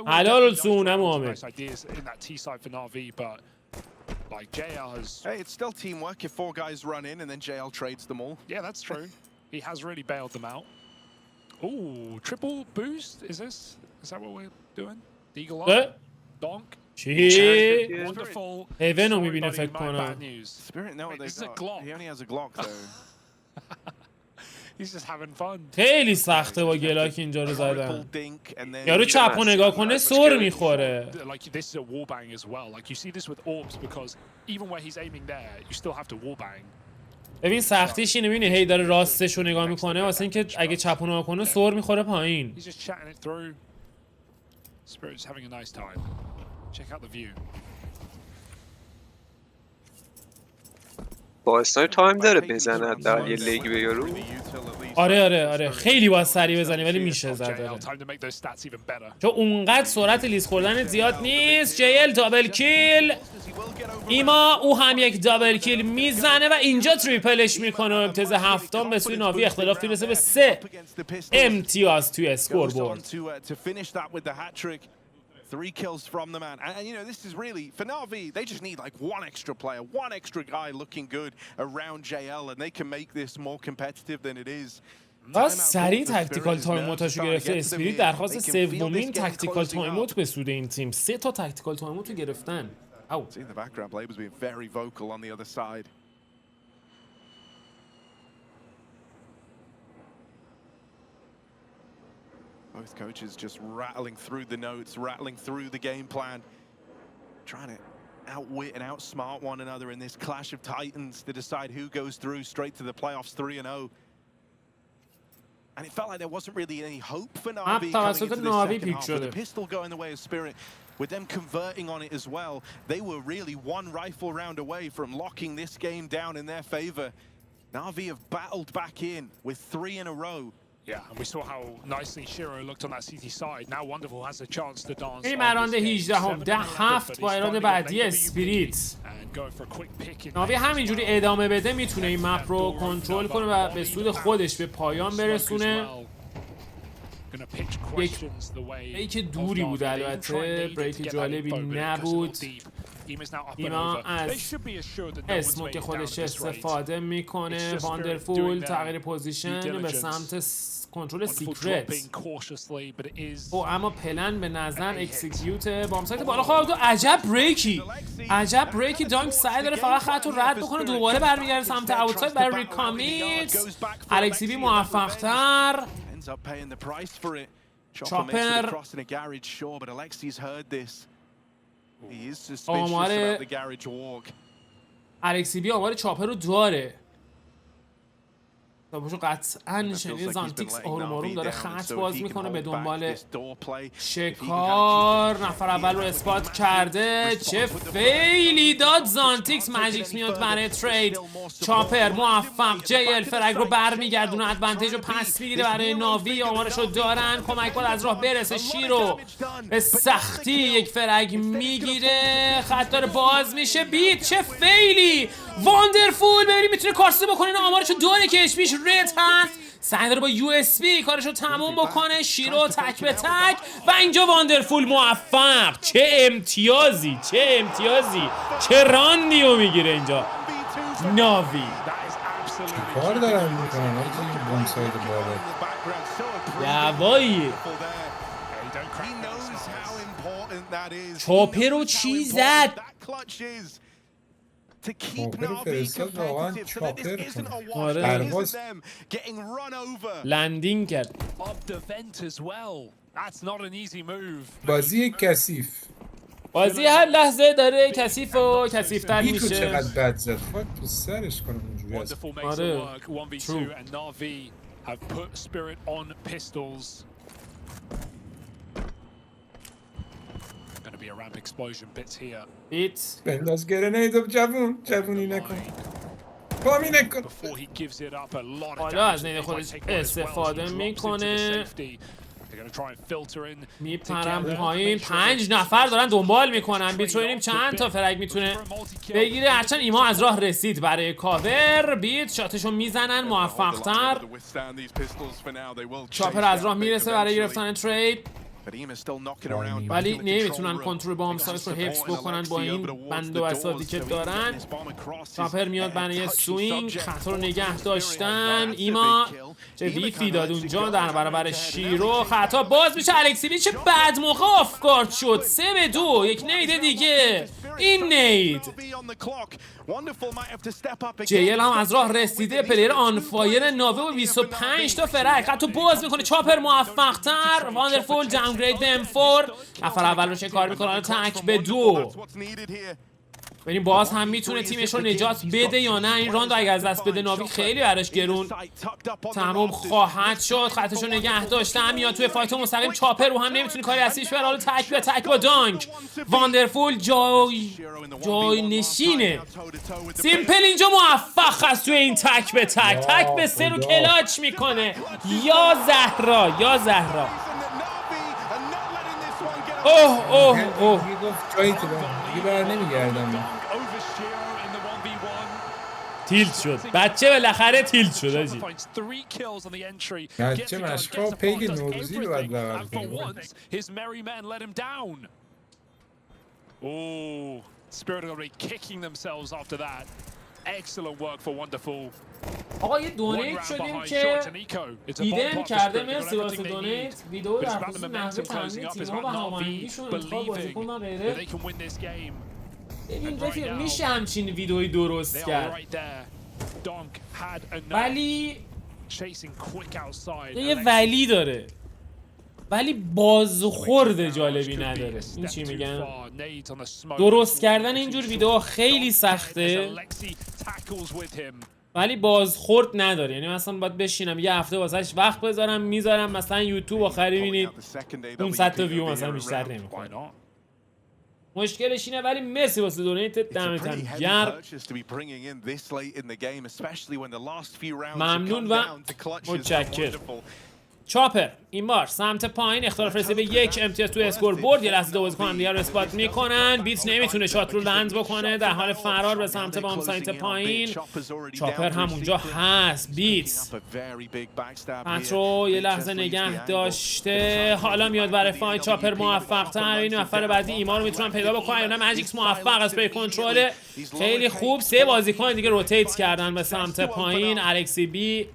حلال سونم آمد. Like JL has... Hey, it's still teamwork if 4 guys run in and then JL trades them all. Yeah, that's true. He has really bailed them out. Ooh, triple boost? Is that what we're doing? Eagle up? Donk? چی؟ Wonderful. هیونو میبینه فکر کنم. Spirit, no, this is a Glock. He only has a Glock though. He's just having fun. خیلی سخته با گلاک اینجا رو زدن. یارو چپ و نگاه کنه سر میخوره. Like this is a wallbang as well. Like you see this with orbs because even where he's aiming there, you still have to wallbang. ببین سختیش اینه، میبینی هی داره راستش رو نگاه میکنه واسه اینکه اگه چپ و نگاه کنه سر میخوره پایین. He's just chatting it through. Spirit's having a nice time. Check out the view. با اسنای تایم داره بزنه در یه لیگ به یارو. آره خیلی باید سریع بزنی ولی میشه زد. چون اونقدر سرعت لیز خوردن زیاد نیست. جیل دابل کیل. ایما او هم یک دابل کیل میزنه و اینجا تریپلش میکنه. امتیاز هفتم به سوی ناوی اختلاف میرسه به 3 امتیاز توی اسکور بورد. 3 kills from the man, and you know this is really for NaVi. They just need like one extra player, one extra guy looking good around JL, and they can make this more competitive than it is. باز سریع تکتیکال تایموتاشو گرفته اسپریت. درخواست سومین تکتیکال تایموت به سود این تیم. 3 تا تکتیکال تایموت رو گرفتن. او see the background labels being very vocal on the other side. Both coaches just rattling through the notes, rattling through the game plan, trying to outwit and outsmart one another in this clash of titans to decide who goes through straight to the playoffs 3-0. And it felt like there wasn't really any hope for NaVi coming into the second half. With the pistol going the way of Spirit, with them converting on it as well, they were really one rifle round away from locking this game down in their favor. NaVi have battled back in with 3 in a row. Yeah, and we saw how nicely Shiro looked on that CT side. Now Wonderful has a chance to dance. این راند 18 با ایراد بعدی اسپریت. ناوی همینجوری ادامه بده میتونه این مپ رو کنترل کنه و به سود خودش به پایان برسونه. یک بریک دوری بود البته، بریک جالبی نبود. ایما از اسموک خودش استفاده میکنه. واندرفول تغییر پوزیشن به سمت کنترل سیکرت. او اما پلن به نظر اکسیکیوت بام سایت بالا خواب تو. عجب بریکی دانک سعی داره فقط خط رو رد بکنه، دوباره برمیگرده سمت اوتساید برای ریکامیت. الکسی بی موفق تر. چاپر آمار الکسی بی آمار چاپر رو داره. تابوشو قطعا شنید زانتیکس آروم آروم داره خط باز میکنه به دنبال شکار. نفر اول رو اثبات کرده. چه فیلی داد زانتیکس. ماجیکس میاد برای ترید. چاپر موفق. JL فرگ رو برمیگردونه، ادوانتیج رو پس میگیره برای ناوی. آمارش رو دارن. کمک باد از راه برسه. شیرو به سختی یک فرگ میگیره. خط داره باز میشه. بیت چه فیلی. واندرفول. ببینید میتونه کارسه بکنه. این آمارش رو داره که پیش رد هست. سعی داره با USB کارش رو تموم بکنه. شیرو تک به تک و اینجا واندرفول موفق. چه امتیازی چه راندیو میگیره اینجا ناوی. کار دارن میکنن این بوم ساید بالا دوایی. چاپر رو چی زد؟ چاپر فرستاد واقعا چاپر پرواز لندینگ کرد. بازی کثیف. بازی هر لحظه داره کثیف و کثیف‌تر میشه. چقدر بد زد. خواهد تو سرش کنم اونجوری هست. آره بیت بنداز گرنیدو جوونی نکن. کامی نکن. حالا از نید خودش استفاده میکنه. میپرم پایین. 5 نفر دارن دنبال میکنن. بیت رو اینیم چند تا فرگ میتونه بگیره. هرچند ایما از راه رسید برای کاور. بیت شاتشو میزنن موفق تر. چاپر از راه میرسه برای گرفتن ترید، ولی نمیتونن کنترل بام سایت رو حفظ بکنن با این بند و بساطی که دارن. چاپر میاد برای سوینگ. خطا رو نگه داشتن. ایما چه ویفی داد اونجا در برابر شیرو. خطا باز میشه. الکسی بی چه بد موقع آفگارد شد. 3-2. یک نید دیگه. این نید JL هم از راه رسیده. پلیر آن فایر ناوی و 25 تا فرق. خطو باز میکنه. چاپر موفق تر. واندرفول داونگرید به M4. نفر اول رو شکار میکنه. تک به 2. ببینیم باز هم میتونه تیمش رو نجات بده یا نه. این راند اگه از دست بده ناوی خیلی براش گرون تمام خواهد شد. خطش رو نگه داشته. میاد توی فایت مستقیم. چاپر رو هم نمیتونه کاری ازش بره. حالا تک به تک با دانک. واندرفول جای نشینه. سیمپل اینجا موفق است توی این تک به تک به 3 رو کلاچ میکنه. یا زهرا اوه گفت جایی تو دیگه بر نمیگردم. تیلت شد بچه. بالاخره تیلت شد آجی. بچه مشقا پیگ نوروزی رو باید لغر کنیم. آقا یه دونیت شدیم که دیدن کرده. مرسی واسه دونیت. ویدیو در خصوص نحوه تنظیم تیم‌ها و هماهنگیشون انتخاب بازیکن و غیره. ببین رفیق میشه همچین ویدئویی درست کرد، ولی یه ولی داره، ولی بازخورد جالبی نداره. این چی میگن؟ درست کردن اینجور ویدیوها خیلی سخته ولی بازخورد نداره. یعنی مثلا باید بشینم یه هفته واسهش وقت بذارم، میذارم مثلا یوتیوب آخری ببینید 500 تا ویو مثلا بیشتر نمیکنه. مشکلش اینه. ولی مرسی واسه دونیت، دمتون گرم، ممنون و متشکر. چاپر این بار سمت پایین اختلاف رسیده به 1 امتیاز تو اسکور بورد. یه لحظه دو بازیکن هم دیگه رو اسپات میکنن. بیت نمیتونه شات رو لند بکنه، در حال فرار به سمت بام سایت پایین. چاپر هم اونجا هست. بیت پترو یه لحظه نگه داشته، حالا میاد برای فایت. چاپر موفق تر. این نفر بعدی ایما رو میتونن پیدا بکنن یا نه. ماجیکس موفق است به کنترل خیلی خوب. 3 بازیکن دیگه روتیت کردن به سمت پایین. الکسی بی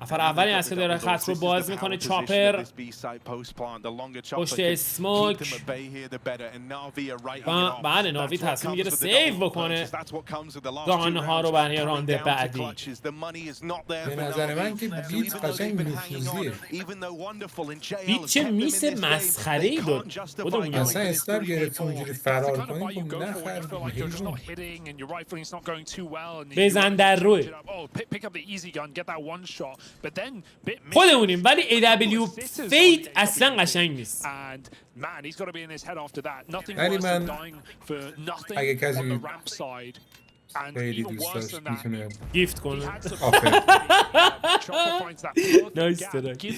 نفر اولی هست که داره خط رو باز میکنه. چاپر پشت اسموک. بله ناوی تصمیم میگیره سیو بکنه گانها رو برای راند بعدی. به نظر من که بیت قشنگ نفوذیه. بیت چه میس مسخره‌ای داد. اصلا استار گرفت اونجوری فرار کنی که نخردیم. بزن در روی خودمونیم. ولی AW فیت اصلا قشنگ نیست. ولی من اگه کسی خیلی دوست داشت میتونه گیفت کنه. نایس ترک.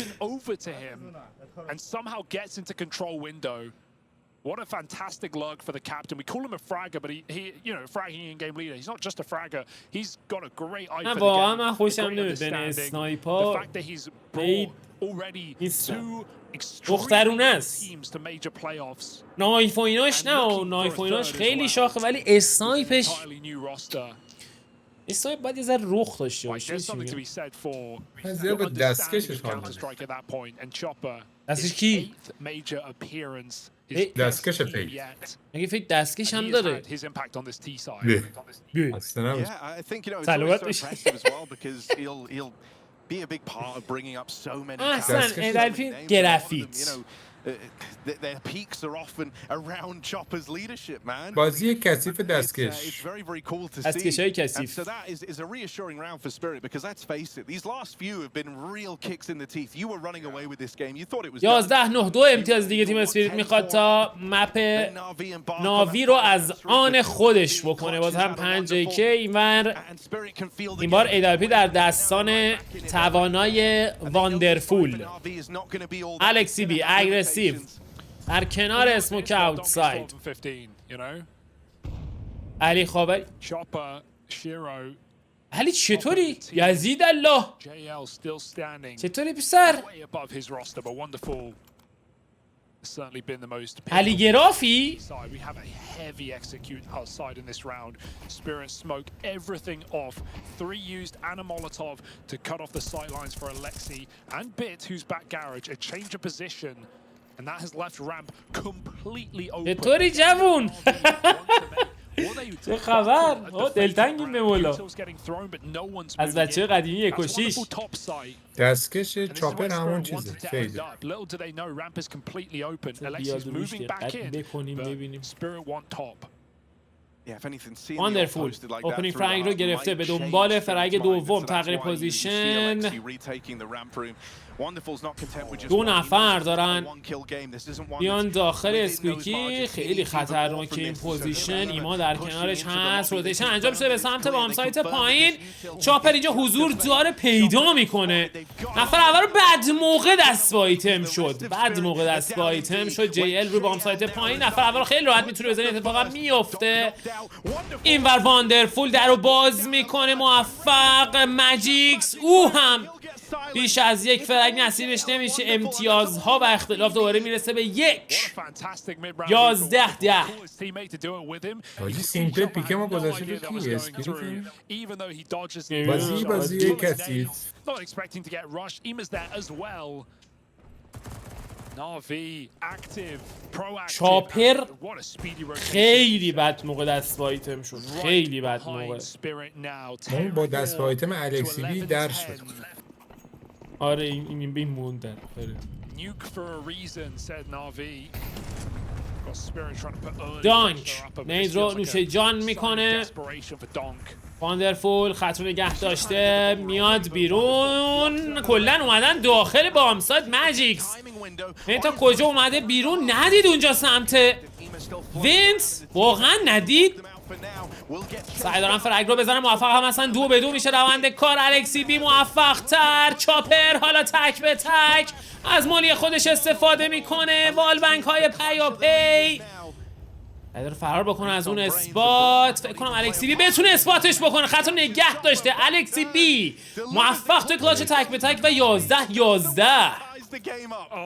What a fantastic lurk for the captain. We call him a fragger, but he fragging in-game leader. He's not just a fragger. He's got a great eye for the game. من خوشم نمیاد بین اسنایپر. The fact that he's brought already two دخترونه است. نایف و ایناش نه، نایف و ایناش خیلی شاخه ولی اسنایپش اسنایپ باید یه ذره رخ داشته باشه. من زیاد با دستکشش حال دستکش کی؟ دستکش فیت. مگه فیت دستکش هم داره؟ بیه اصلا نبود. سلوات بشه. احسن ادلفین گرافیت. Their peaks are often around Chopper's leadership, man. بازی کثیف دستکش. It's very, very cool to see. دستکش‌های کثیف. So that is a reassuring round for Spirit because let's face it, these last few have been real kicks in the teeth. You were running away with this game. You thought it was 11-9 امتیاز دیگه تیم اسپریت میخواد تا مپ ناوی رو از آن خودش بکنه. باز هم 5K این بار AWP در دستان توانای واندرفول. الکسی بی اگریسیو در کنار اسموک اوتساید. علی خاوری. علی چطوری؟ یزید الله چطوری پسر؟ علی گرافی؟ چطوری جوون؟ چه خبر؟ دلتنگیم به مولا. از بچه قدیمی 1.6 دستکش چاپر همون چیزه. خیلی بیاد روش دقت بکنیم ببینیم. واندرفول اوپنینگ فرنگ رو گرفته به دنبال فرنگ دوم. تغییر پوزیشن. 2 نفر دارن بیان داخل اسکویکی. خیلی خطرناکه این پوزیشن. ایما در کنارش هست. روتیشن انجام شده به سمت بام سایت پایین. چاپر اینجا حضور داره پیدا میکنه. نفر اول رو بد موقع دست با ایتم شد. بد موقع دست با ایتم شد. JL رو بام سایت پایین. نفر اول خیلی راحت میتونه بزنه. اتفاقا میفته. اینور واندرفول در رو باز میکنه. موفق. ماجیکس او هم بیش از یک فرگ نصیبش نمیشه. امتیازها و اختلاف دوباره میرسه به 1. 11-10. بازی سیمپل پیکه ما گذاشته به کی؟ اسپریت بازی کثیف. چاپر خیلی بد موقع دست با ایتم شد. خیلی بد موقع. اون با دست با ایتم الکسی بی در شد. آره این موندن. دانک نید رو نوش جان میکنه. واندرفول خط رو نگه داشته. میاد بیرون. کلن اومدن داخل بامساد. ماجیکس این تا کجا اومده بیرون؟ ندید اونجا سمت وینس. واقعا ندید. سعی دارن فرگ رو بزنن. موفق هم هستن. 2-2 میشه روند کار. الکسی بی موفق تر. چاپر حالا تک به تک از مولی خودش استفاده میکنه. والبنک های پیاپی داره فرار بکنه از اون اسپات. فکر کنم الکسی بی بتونه اسپاتش بکنه. خط رو نگه داشته. الکسی بی موفق تو کلاچ تک به تک و 11-11.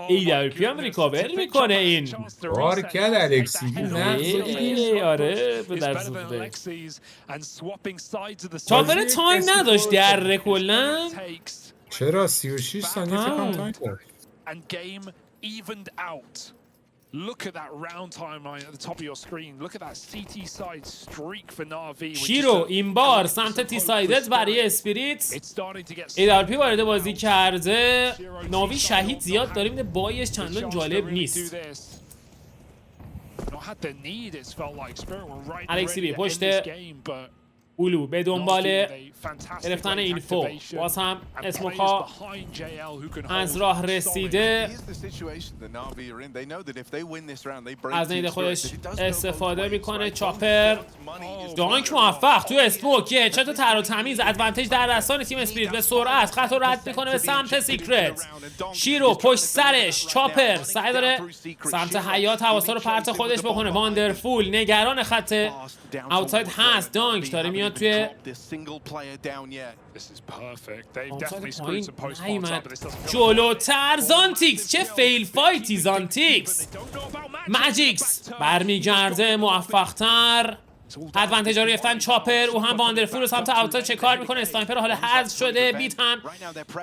AWP هم ریکاور میکنه. این بار کرد الکسی بی. نه آره به در زوده. چاپر تایم نداشت در کلن. چرا 36 ثانیه فکر کنم تایم داد. And game evened out. Look at that round time line at the top of your screen. Look at that CT side streak for NaVi. شیرو این بار سمت تی سایدت برای اسپریت ایدالپی وارد بازی کرده. ناوی شهید زیاد داره میده، بایش چندان جالب نیست. الکسی بی پشت اولو به دنبال گرفتن اینفو، باز هم اسموکا از راه رسیده، از نید خودش استفاده میکنه. چاپر دانک موفق تو اسموک، یه هدشات تر و تمیز، ادوانتج در دستان تیم اسپریت. به سرعت خط رو رد میکنه به سمت سیکرت. شیرو پشت سرش، چاپر سعی داره سمت حیات حواسا رو پرت خودش بکنه. واندرفول نگران خط اوتساید هست، دانک داره میاد توی جلوتر. زانتیکس چه فیل فایتی، زانتیکس. ماجیکس برمیگرده موفق‌تر، ادوانتج رو گرفتن. چاپر او هم واندرفول رو سمت اوتساید چه کار میکنه. اسنایپر حالا حذف شده. بیت هم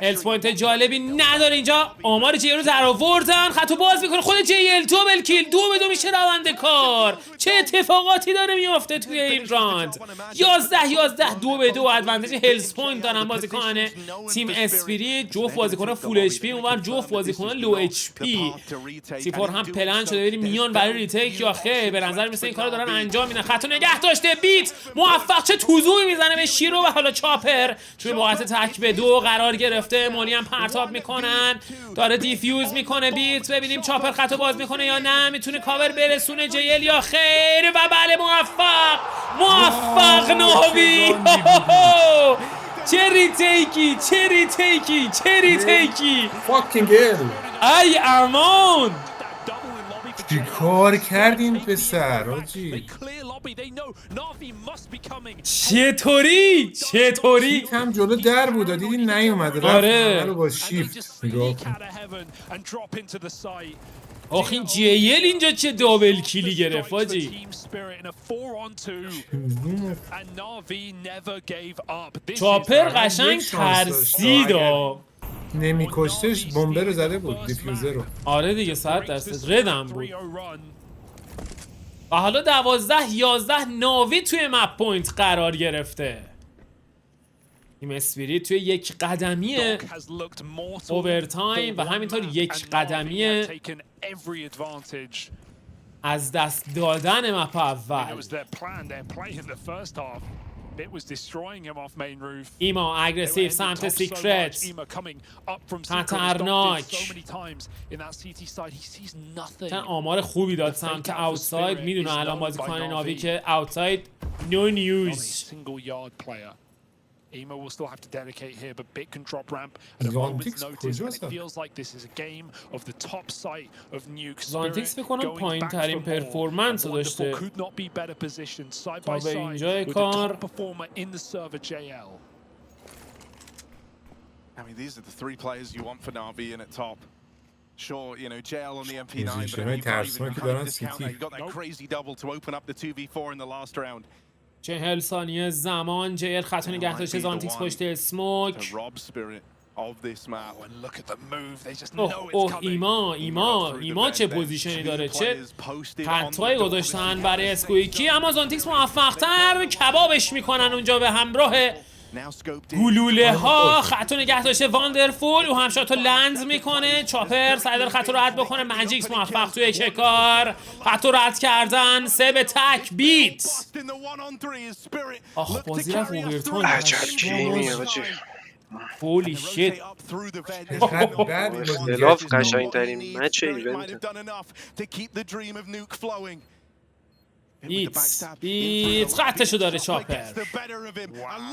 هلت پوینت جالبی نداره اینجا. آمار جی رو در آوردن، خطو باز میکنه خود جی ال. دوبل کیل، 2-2 میشه روند کار. چه اتفاقاتی داره میفته توی این راند. 11-11 2-2 ادوانتج هلت پوینت دارن بازیکنان تیم اسپریت. جفت بازیکنان فول اچ پی، اونور جفت بازیکنان لو اچ پی. سیپور هم پلن شده بریم میان برای ریتیک یا خیر. به نظر میسه این کارو دارن انجام میدن. خطو نگه داشته. بیت موفق چه توزوعی میزنه به شیرو و حالا چاپر توی موقعیت تک به 2 قرار گرفته. مولی هم پرتاب میکنن، داره دیفیوز میکنه. بیت ببینیم چاپر خطو باز میکنه یا نه، میتونه کاور برسونه جیل یا خیر. و بله موفق ناوی. چه ریتیکی فاکینگ هل. ای امان چی کار کردین پسر آجی؟ چطوری هم جلو در بود، دیدی نیومد. آره رو با شیفت نگاه کن. آخ این جیل اینجا چه دابل کیلی گرفت آجی. چاپر قشنگ ترسید. نمیکشتش بمبه رو زده بود، دیفیوزر رو. آره دیگه 100% ردم بود. و حالا 12-11 ناوی توی مپ پوینت قرار گرفته. تیم اسپریت توی یک قدمی اوورتایم و همینطور یک قدمی از دست دادن مپ اول. ایما اگریسیو سمت سیکرت، خطرناک. آمار خوبی داد سمت اوتساید. میدونه الان بازیکن ناوی که اوتساید نو نیوز. Ema will still have to dedicate here, but Bit can drop ramp at a moment's notice, and it feels like this is a game of the top site of Nuke. زانتیکس بکنم پایین ترین پرفورمنس داشته تا به اینجای کار. I mean, these are the 3 players you want for NaVi in at top. Sure, you know, JL on the MP9, but you've got that crazy double to open up the 2v4 in the last round. 40 ثانیه زمان. جیل خطو نگه داشته. زانتیکس پشت اسموک. اوه ایما چه پوزیشنی داره، چه خطایی گذاشتن برای اسکویکی. اما زانتیکس موفق‌تر کبابش میکنن اونجا به همراه گلوله ها. خطو نگه داشته واندرفول، او هم شاتو لند میکنه. چاپر سعی داره خطو رد بکنه. ماجیکس موفق توی شکار، خطو رد کردن. 3 به تک. بیت آخ بازی رفت اوورتایم. هولی شیت. اختلاف قشنگ‌ترین مچ ایونت. بیت خطشو داره چاپر.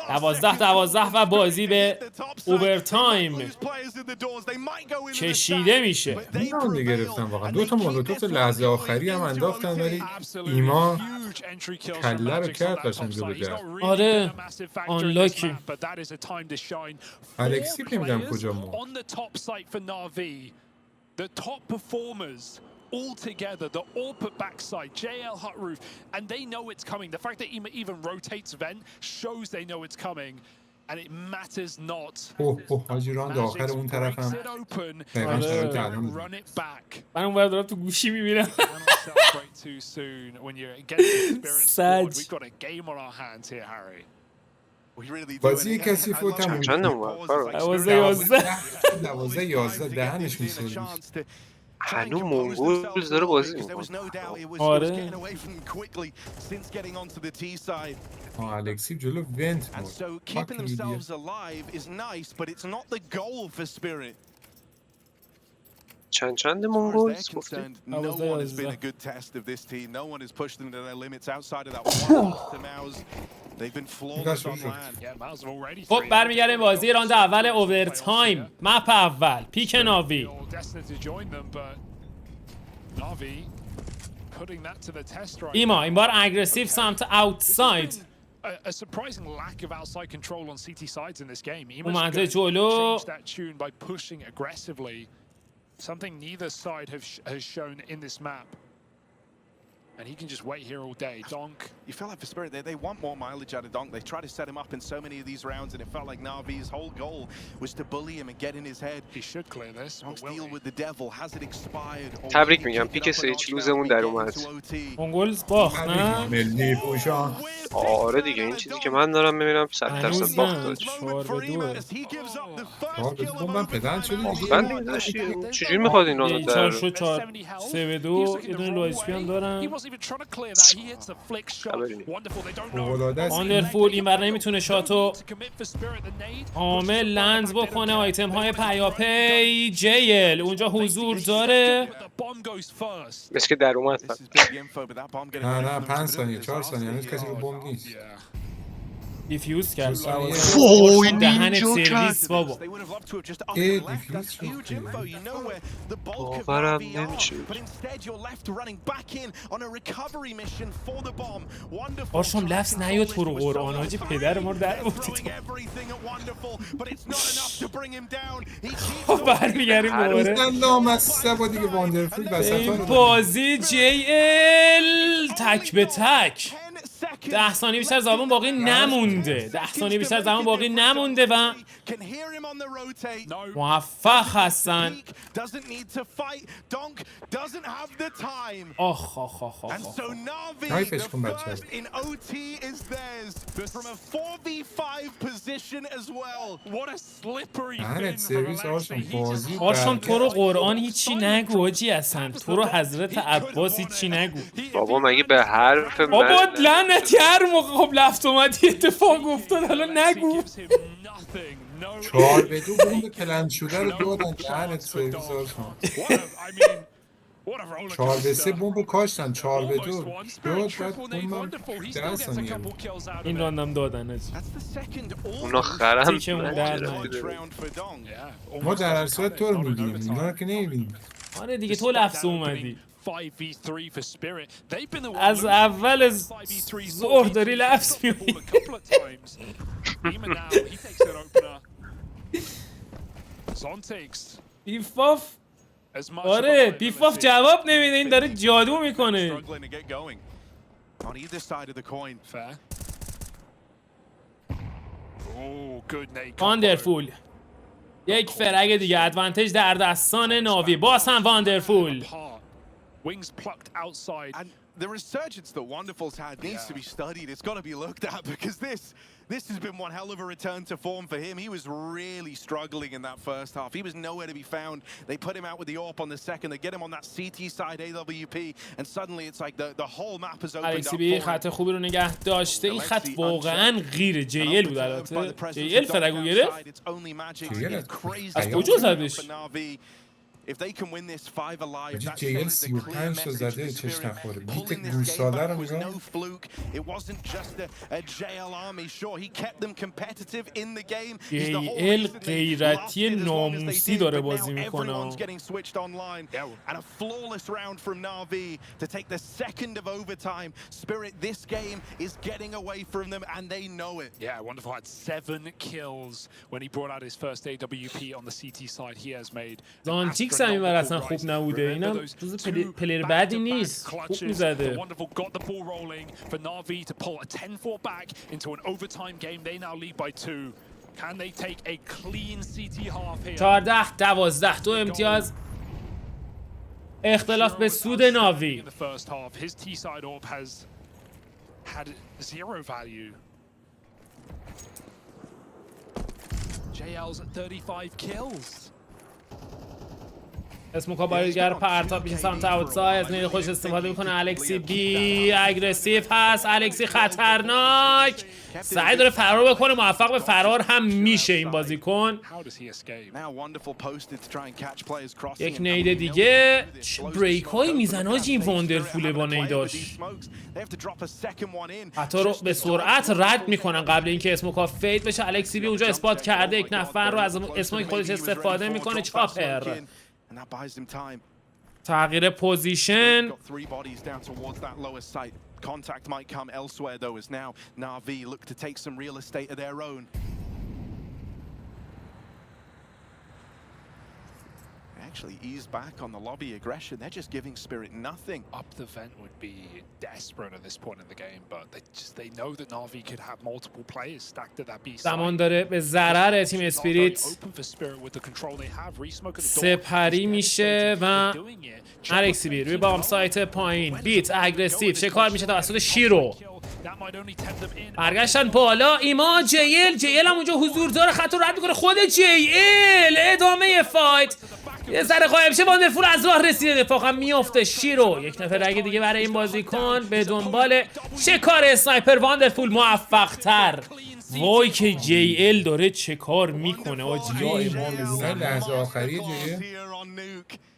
12-12 و بازی به اوورتایم کشیده میشه. راند گرفتن واقعا. 2 تا مولوتوف لحظه آخری هم انداختن، ولی ایما کله رو کرد قشنگ جلو در. آره آنلاکی. الکسی که میدم کجا مون. All together, the AWP backside, JL hut roof, and they know it's coming. The fact that Ema even rotates vent shows they know it's coming. And it matters not. اوه حاجی راند آخر اون طرفم دقیقا شرایط الان Run it back. من اون دارم تو گوشی میبینم. Cannot celebrate too soon when you're against the Spirit squad. Saj. We've got a game on our hands here, Harry. بازی کسی فوت هم چند نمومد فرهاد؟ 12-11 دهنش می‌سرویس. هنوز مونگولز داره بازی میکنه. آره. الکسی جلو ونت چند مونگولز گفته؟ خب برمیگردیم بازی راند اول اوورتایم. مپ اول پیک ناوی. ایما این بار اگریسیو سمت اوتساید. A surprising lack of outside control on CT sides in this game. اومده جلو. Change that tune by pushing aggressively. Something neither side has shown in this map. And he can just wait here all day. Donk. You feel like for Spirit, they want more mileage out of Donk. They try to set him up in so many of these rounds, and it felt like NaVi's whole goal was to bully him and get in his head. He should clear this. Donk's deal with the devil. Has it expired? تبریک میگم پیک سیچ لوزمون در اومد. مونگولز باخت نه؟ ملی پوشان. آره دیگه این چیزی که من دارم میبینم 100% باخت داشت. 4-2. من پدرم شدی من دیگه داشتی چجوری میخواد این رو در 4-2 یه دونه لو اچ پی هم دارم. واندرفول این بر نمیتونه شاتو کامل لنز بکنه. آیتم های پیاپی جیل اونجا حضور داره. مثل که در اومد. نه 5 ثانیه 4 ثانیه هنوز کسی رو بمب نیست. دیفیوز کرد. وای دهنت نینجا سرویس کرد. بابا. دیفیوز شد. باورم نمیشه. آرشام لفظ نیاد تو رو قرآن حاجی پدر ما رو در آوردی. خب برمیگردیم دوباره. لامصب و دیگه واندرفول وسط این بازی جی ال تک به تک. 10 ثانیه بیشتر زمان باقی نمونده. 10 ثانیه بیشتر زمان باقی نمونده و موفق هستن. آخ آخ آخ آخ. تایپش کن بچه. دهنت سرویس آرشام بازی. آرشام تو رو قرآن هیچی نگو حاجی اصلا. تو رو حضرت عباس هیچی نگو. بابا مگه به حرف من بابا لعنتی هر موقع خب لفت اومدی اتفاق افتاد حالا نگو. 4-2 بوم کلند شده رو دادن. دهنت سرویس آرشام. 4-3 بوم رو کاشتن. 4-2 داد بعد بوم 10 ثانیه این راندم دادن اونا خرم. ما در هر صورت تو رو میگیم اینا رو که نمیبینیم. آره دیگه تو لفظ اومدی. از اول ظهر داری لفظ می‌کنی. بیفاف آره بیفاف جواب نمیده. این داره جادو میکنه. واندرفول یک فرگ دیگه. ادوانتج در دستان ناوی. باز هم واندرفول. Wings plucked outside. And the resurgence that Wonderful's had needs to be studied. It's got to be looked at because this has been one hell of a return to form for him. He was really struggling in that first half. He was nowhere to be found. They put him out with the AWP on the second. They get him on that CT side AWP and suddenly it's like the whole map has opened up. الکسی بی خط خوبی رو نگه داشته. این خط واقعا غیر JL بود. البته JL فرگو گرفت. از کجا زدش؟ If they can win this 5 alive, that's JL 35 تا زده چش نخوره. بیت گوساله رو نگاه. It wasn't just a JL army. Sure, he kept them competitive in the game. JL غیرتی ناموسی داره بازی میکنه. Everyone's getting switched online and a flawless round from NaVi to take the second of overtime. Spirit, this game is getting away from them and they know it. Yeah, Wonderful had 7 kills when he brought out his first AWP on the CT side he has made. زانتیکس هم اینور اصلا خوب نبوده. اینم پلیر بدی نیست. خوب میزده. Can they take a clean CT half here? 14-12 2 امتیاز اختلاف به سود ناوی. In the first half, his T-side AWP has had 0 value. JL's at 35 kills. اسموکا بایرگر پرتاب میشه سمت اوتساید، از نیل خوش استفاده میکنه. الکسی بی اگریسیو هست، الکسی خطرناک، سعی داره فرار بکنه، موفق به فرار هم میشه این بازیکن. یک نید دیگه. چه بریک هایی میزنه آجی این واندرفوله با نیداش، حتی رو به سرعت رد میکنن قبل اینکه اسموکا فید بشه. الکسی بی اونجا اثبات کرده، یک نفر رو از اسموک خودش استفاده میکنه. چاپر تغییر پوزیشن. Contact might come elsewhere though, as now NaVi look to take some real estate of their own. Actually ease back on the lobby aggression. They're just giving Spirit nothing. Up the vent would be desperate at this point in the game, but they know that NaVi could have multiple players stacked at that B side. زمان داره به ضرر تیم اسپریت سپری میشه و الکسی بی روی بام سایت پایین. بیت اگریسیو شکار میشه توسط شیرو. برگشتن بالا. ایما جیل هم اونجا حضور داره، خط رو رد میکنه. خود جیل ادامه فایت. یه ذره قایم شه، واندرفول از راه رسیده، دفاع هم میفته. شیرو یک نفر رگ دیگه برای این بازیکن به دنبال شکار اسنایپر. واندرفول موفق تر. وای که جی ال داره چه کار میکنه آجی. یا امام بزنه لحظه آخری جیل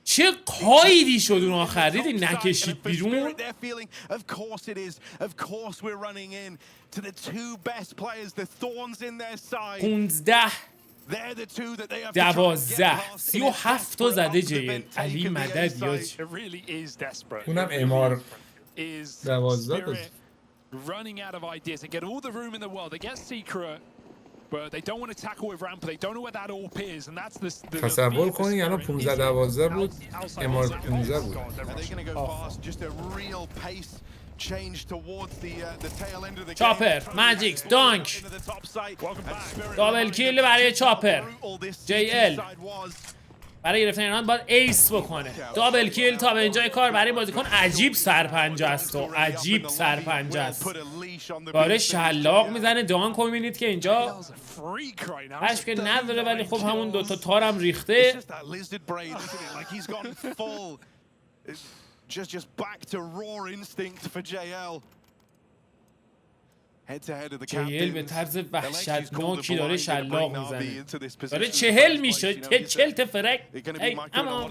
چه قایدی شد اون آخر، دیدی نکشید بیرون. 15-12 37 تا زده جیل. علی مدد یاج. اونم امار 12 بود. Running out of ideas and get all the room in the world. They get secret, but they don't want to tackle with ramp. They don't know where that AWP is, and that's the تصور کنی الان 15-12 بود، امار 15 بود. چاپر ماجیکس دانک دابل کیل برای چاپر. جی ال برای گرفتن ایران باید ایس بکنه. دابل کیل تا به اینجای کار برای بازیکن عجیب سرپنجه است و عجیب سرپنجه است. داره شلاق میزنه. دانک رو میبینید که اینجا هشت که نداره، ولی خب همون دوتا تارم ریخته. Just back to raw instinct for JL. JL به طرز وحشتناکی داره شلاق میزنه. داره 40 میشه. 40 تفرک. اما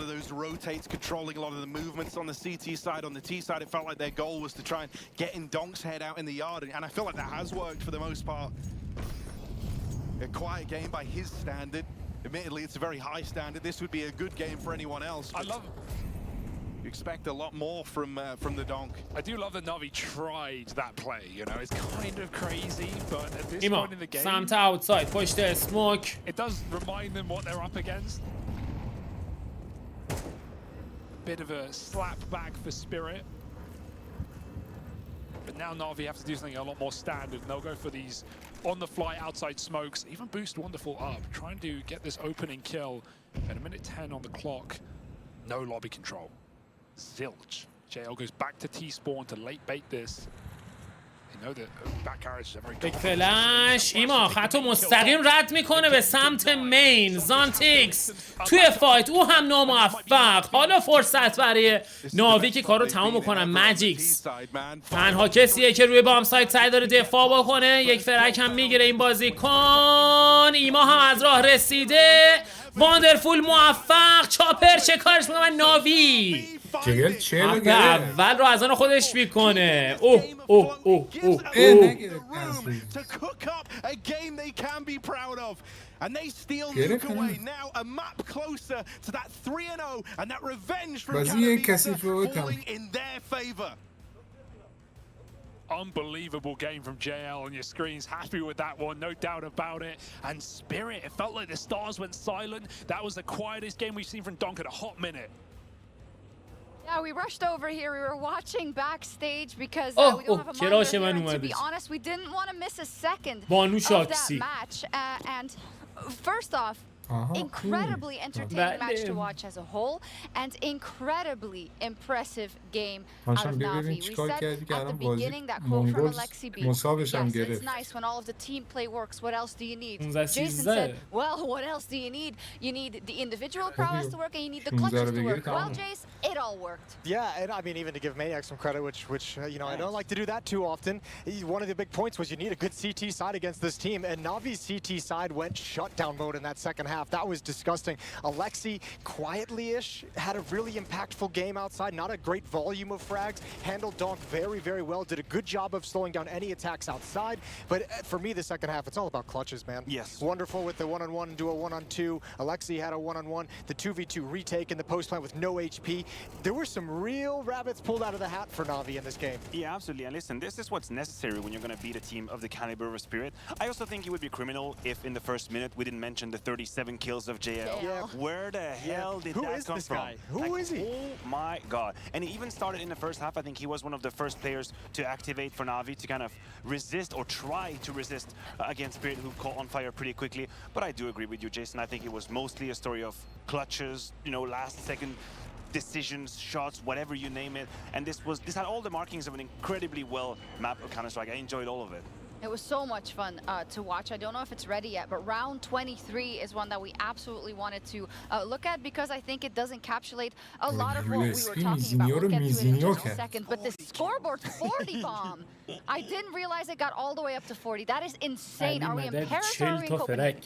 controlling a lot of the movements on the CT side. On the T side, it felt like their goal was to try and get in Donk's head out in the yard, and I feel like that has worked for the most part. A quiet game by his standard. Admittedly, it's a very high standard. This would be a good game for anyone else. I love it. You expect a lot more from the Donk. I do love that NaVi tried that play, you know, it's kind of crazy, but at this ایما point in the game, سمت اوتساید پشت اسموک. it does remind them what they're up against. Bit of a slap back for Spirit. But now NaVi have to do something a lot more standard, and they'll go for these on-the-fly outside smokes, even boost Wonderful up, trying to get this opening kill. At a minute 10 on the clock, no lobby control. Zilch. JL goes back to T-spawn to late bait this. They know that back carriage is a very یک فلش. ایما خطو مستقیم رد میکنه به سمت مین. زانتیکس توی فایت او هم ناموفق. حالا فرصت برای ناوی که کارو تمام بکنن. ماجیکس تنها کسیه که روی بام سایت سعی داره دفاع بکنه. یک فرک هم میگیره این بازیکن. ایما هم از راه رسیده. واندرفول موفق. چاپر چه کارش میکنه؟ ناوی جیل 40 اول رو از آن خودش میکنه. اوه اوه اوه اوه to cook up a game they can be proud of, and they steal Nuke away. Now a map closer to that 3-0, and that revenge from Canada falling in their favor. unbelievable game from JL on your screens. Happy with that one, no doubt about it. And Spirit, it felt like the stars went silent. That was the quietest game we've seen from Donk at a hot minute. Yeah, we rushed over here. We were watching backstage because we don't have a کراش monitor من here. And to اومده. be honest, we didn't want to miss a second بانو of that شاکسی. match. And first off, incredibly entertaining match to watch as a whole, and incredibly impressive game out of NaVi. We said at the beginning that quote from Alexi B. Yes, it's nice when all of the team play works. What else do you need? Jason said, well, what else do you need? You need the individual prowess to work, and you need the clutches to work. Well, Jace, it all worked. Yeah, and I mean, even to give Maniac some credit, which you know, I don't like to do that too often. One of the big points was you need a good CT side against this team, and Navi's CT side went shutdown mode in that second half. That was disgusting. Alexi, quietly-ish, had a really impactful game outside. Not a great volume of frags. Handled Donk very, very well. Did a good job of slowing down any attacks outside. But for me, the second half, it's all about clutches, man. Yes. Wonderful with the one-on-one and do a one-on-two. Alexi had a one-on-one. The 2v2 retake in the post plant with no HP. There were some real rabbits pulled out of the hat for Navi in this game. Yeah, absolutely. And listen, this is what's necessary when you're going to beat a team of the caliber of Spirit. I also think it would be criminal if in the first minute we didn't mention the 37 kills of JL. Yeah. Where the hell did that come from? Who is he? Oh my god. And he even started in the first half. I think he was one of the first players to activate for NaVi to kind of resist or try to resist against Spirit, who caught on fire pretty quickly. But I do agree with you, Jason. I think it was mostly a story of clutches, you know, last second decisions, shots, whatever you name it. And this had all the markings of an incredibly well mapped Counter-Strike. I enjoyed all of it. It was so much fun to watch. I don't know if it's ready yet, but round 23 is one that we absolutely wanted to look at because I think it does encapsulate a lot of what we were talking about. We'll get to it in just a second. But the scoreboard 40 bomb, I didn't realize it got all the way up to 40. That is insane. Are we in Paris or are we in Copenhagen?